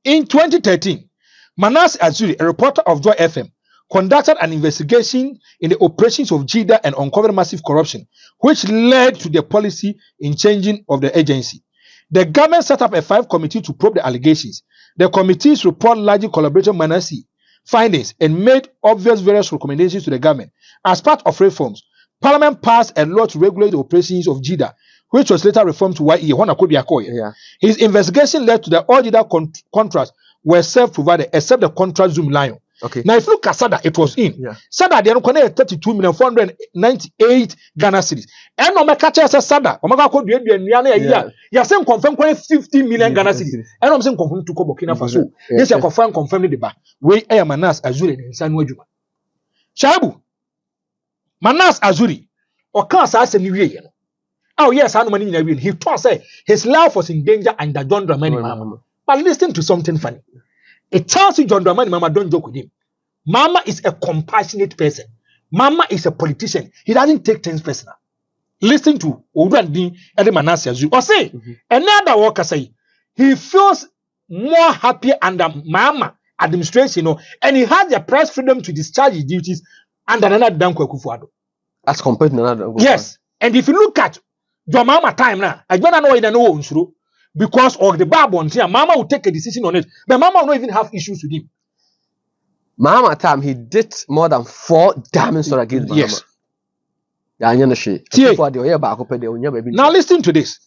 In 2013, Manasseh Azuri, a reporter of Joy FM, conducted an investigation in the operations of JIDA and uncovered massive corruption, which led to the policy in changing of the agency. The government set up a 5 committee to probe the allegations. The committee's report largely collaborated Manasseh findings and made obvious various recommendations to the government. As part of reforms, Parliament passed a law to regulate the operations of JIDA, which was later reformed to YE. Yeah. His investigation led to the all JIDA contracts were self-provided except the contract Zoom Lion. Okay. Now, if you look at SADA, it was in. Yeah. SADA, they are 32,498 Ghana cedis. And no matter what SADA, Omega code you are saying confirm 50 million Ghana cedis. And I'm saying confirm to Burkina Faso. Yes, you confirm the bar. We are Manas Azuri and Sanwa Juma. Shabu Manas Azuri or can't say any way. Oh, yes, I know money in a He told say his life was in danger under John Dramani Mahama. But listen to something funny. It tells you John Dramani Mahama don't joke with him. Mama is a compassionate person. Mama is a politician. He doesn't take things personal. Listen to Obrandin Ede Manasseh Azuri. Or say, another worker say, he feels more happy under Mama administration, and he has the press freedom to discharge his duties under another Danko Kufuado. As compared to another. Yes. And if you look at John Mama time now, I don't know why know through because of the Babon here. Mama will take a decision on it, but Mama will not even have issues with him. Mahama time he did more than 4 diamonds against Mahama. Yes. Now listen to this.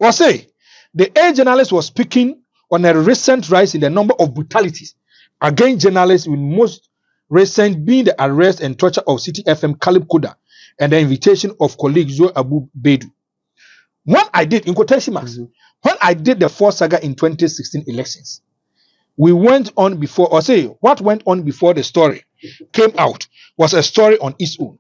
Or say the A journalist was speaking on a recent rise in the number of brutalities against journalists, with most recent being the arrest and torture of City FM Caleb Kuda and the invitation of colleague Zoe Abu Bedu. When I did, in quotation marks, when I did the 4 saga in 2016 elections, we went on before, or say, what went on before the story came out was a story on its own.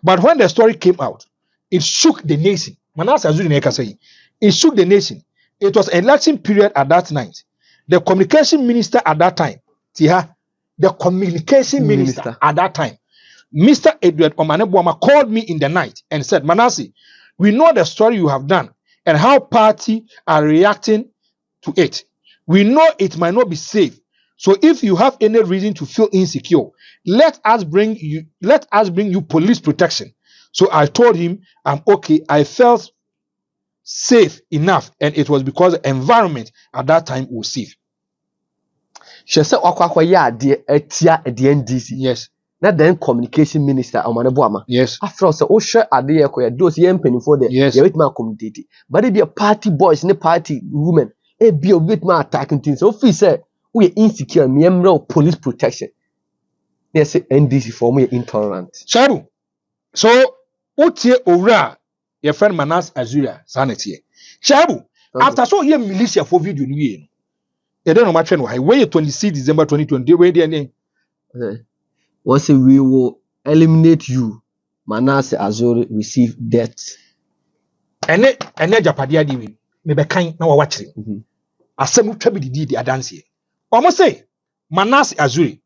But when the story came out, it shook the nation. Manasseh Azuri say, it shook the nation. It was an election period at that night. The communication minister at that time, the communication minister at that time, Mr. Edward Omanebuama, called me in the night and said, Manasseh, we know the story you have done and how party are reacting to it. We know it might not be safe. So if you have any reason to feel insecure, let us bring you police protection. So I told him I'm okay. I felt safe enough, and it was because the environment at that time was safe. She said, NDC. Yes. Not then communication minister Omanebuama. Yes. After all, so share Adia those young penny for the yes. Community. But it be a party boys and a party women. It be a bit more attacking things. So if we say we are insecure, me police protection. Yes, NDC for me intolerant. Shabu. So Utie Ora, your friend Manasseh Azuri, sanity. Shabu. After so here militia for video you don't know much why. Where 26 December 2020, where their name? Once we will eliminate you, Manasseh Azuri receive death. And AGYAPADE3 me be kind na watching. Asem twa bi di adanse. Almost say Manasseh Azuri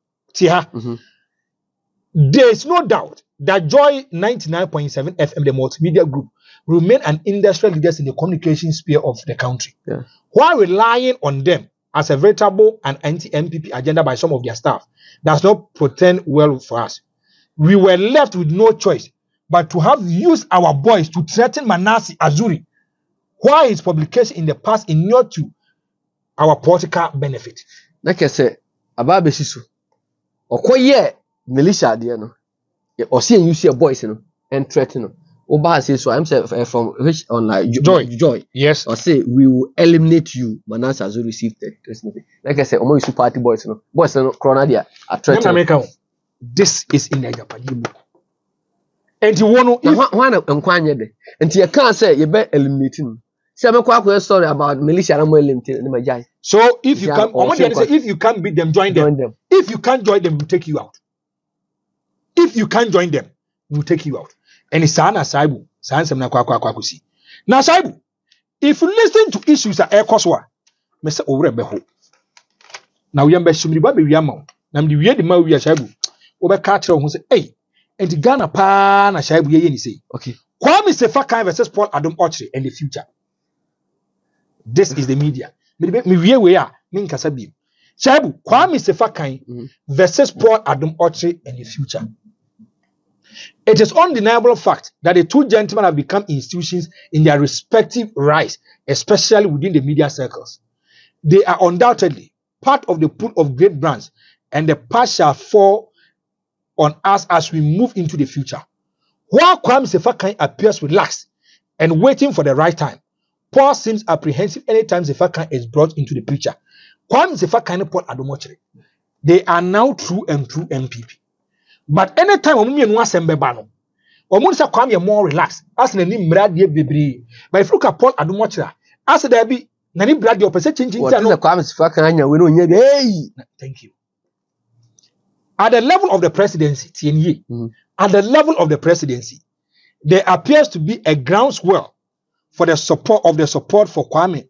there is no doubt that Joy 99.7 FM, the multimedia group, remain an industrial leaders in the communication sphere of the country. Yeah. While relying on them as a veritable and anti-MPP agenda by some of their staff does not portend well for us. We were left with no choice but to have used our boys to threaten Manasseh Azuri, why his publication in the past inured to our political benefit. Like I say, about Besisu, or militia, dear no, or seeing you see a boys and threaten. Oba says so. I'm saying from which on like joy. Yes. Or say we will eliminate you. Manas has received the like I said, almost you party boys, no boys, no corona there. This is in the Japan book. And you want to one and and you can't say you better eliminating. See, I'm story about militia and eliminating. So if you can, if you can't beat them, join them. If you can't join them, we'll take you out. If you can't join them, we'll take you out. And it's Sana Saibu. Now, Saibu, if you listen to issues at Air Coswa, Mr. Orebeho. Now, we are Beshumi Baby Yamo. Now, the weird Maui Saibu. Over Carter who say, hey, and the Ghana Pan, a Saibu Yen say, okay. Kwame Sefa versus Paul Adam Archery in the future. This is the media. Me we are min kasabi. Shaibu Kwame Sefa versus Paul Adam Archery in the future. It is undeniable fact that the two gentlemen have become institutions in their respective rights, especially within the media circles. They are undoubtedly part of the pool of great brands, and the part shall fall on us as we move into the future. While Kwame Sefa appears relaxed and waiting for the right time, Paul seems apprehensive anytime Sefa is brought into the picture. Kwame Sefa and Paul Adomochiri, they are now true and true MPP. But anytime Omuye no asembe no, Omu say Kwame more relaxed. As na ni mrade bebre. But if you look at Paul Adomochiri, as there be na ni mrade opese chinchin no. Kwame Sefa anya we no nya bi. Hey, thank you. At the level of the presidency, at the level of the presidency, there appears to be a groundswell for the support for Kwame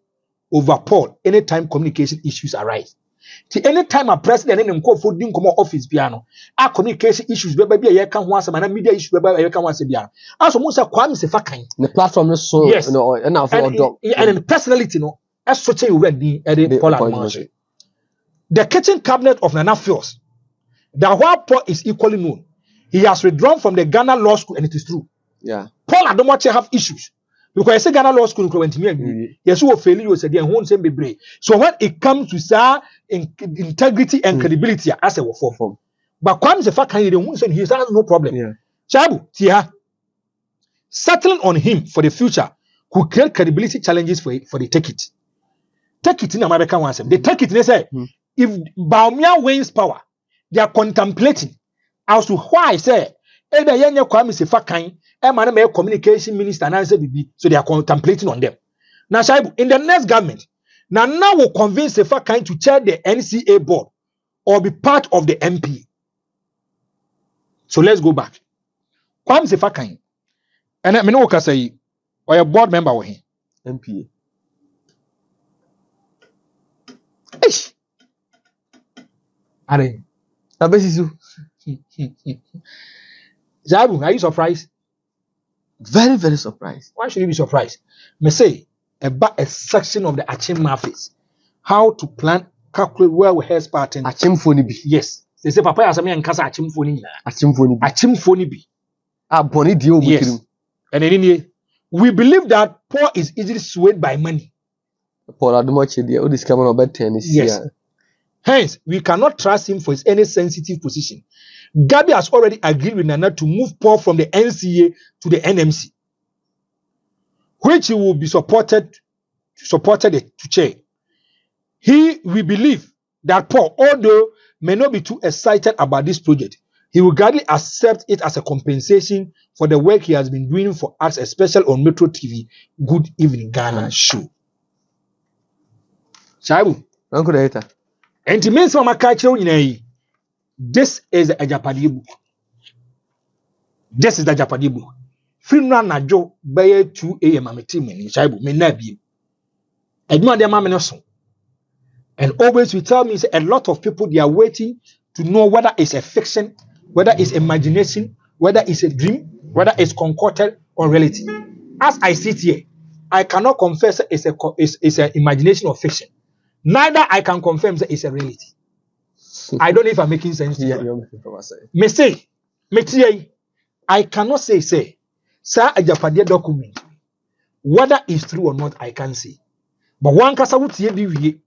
over Paul anytime communication issues arise. Anytime a president and for doing come office piano, our communication issues be a can once and media issues be can once piano. As Musa Kwame Sefa the platform is so yes, and the personality no as such a ready Paul. The kitchen cabinet of Nana feels that while Paul is equally known, he has withdrawn from the Ghana Law School, and it is true. Yeah, Paul Adomochiri have issues. Because I say Ghana Law School went to me. Yes, who fail you said, be so when it comes to integrity and credibility, as a form. But Kwame Sefa he has no problem. Yeah. Shabu, Tia, settling on him for the future could create credibility challenges for the take it. Take it in American once. They take it and they say, if Baumia wins power, they are contemplating as to why I say, either Yenya Kwame Sefa communication minister and answer BB, so they are contemplating on them. Now, Shaibu, in the next government, now will convince Sefa to chair the NCA board or be part of the MP. So let's go back. Kwame Sefa and I know what say, or a board member with him. MP. Ish. Are Zabu, are you surprised? Very, very surprised. Why should you be surprised? Me say about a section of the Akyem Mafias, how to plan, calculate where we have starting. Akyem phone bi. Yes. They say Papa Asami and Kasa Akyem phone. Akyem phone bi. Akyem phone bi. Boni di o yes. And then we believe that Paul is easily swayed by money. Paul Adomochiri dey o discover about tennis. Yes. Hence, we cannot trust him for his any sensitive position. Gabi has already agreed with Nana to move Paul from the NCA to the NMC, which he will be supported to chair. We believe that Paul, although may not be too excited about this project, he will gladly accept it as a compensation for the work he has been doing for us, especially on Metro TV Good Evening Ghana show. Shaibu, Uncle Data. And to me, this is a AGYAPADE book. This is the AGYAPADE book. Finna na jo by 2 a.m. I'm a team in Shaibu, me nabi. And always we tell me a lot of people they are waiting to know whether it's a fiction, whether it's imagination, whether it's a dream, whether it's concocted or reality. As I sit here, I cannot confess it's an imagination or fiction. Neither I can confirm that it's a reality. I don't know if I'm making sense to you. Me say, I cannot say, sir, AGYAPADE document, whether it's true or not, I can't say. But one kasa would see be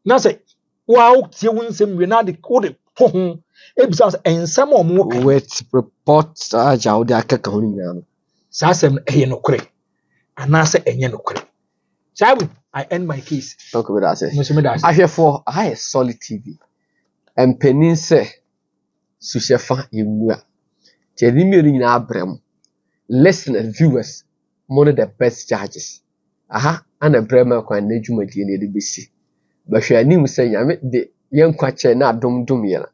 now say, wow, we not the code. And some more with reports, Sasem Eyenokre. Anasa Enyenokre. So I end my case. Talk about that. Mr. Medas. I hear for I solid TV. And Penin say Sushefa Yimua. Tedimiri in Abraham. Listeners, viewers, one of the best judges. Aha, and a Bremer can nejuma the BC. But she knew saying, I met the young quacher na dum yela.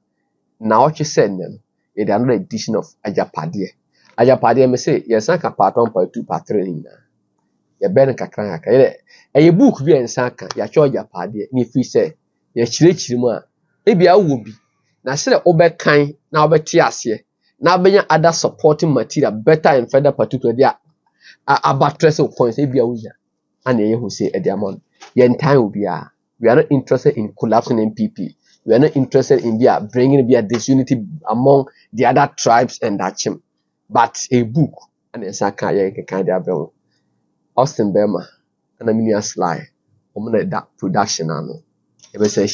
Now what you send them, it another edition of AGYAPADE. AGYAPADE may say, yes, I can part 1, part 2, part 3. Ya ben kakran aka. A book bi ensaka, ya cho AGYAPADE, ni fi say, ya chire mu a, e bia wo bi. Na se le obekan, na obeti ase. Na benya other supporting material better and further particular dia abattress points e bia wo ya. And ye who say at the amount. Yen time will be we are not interested in collapsing NPP. We are not interested in bringing disunity among the other tribes and Akyem. But a book and a saka ye kind of Austin Bema and a mini sly. That production ano. Ebe say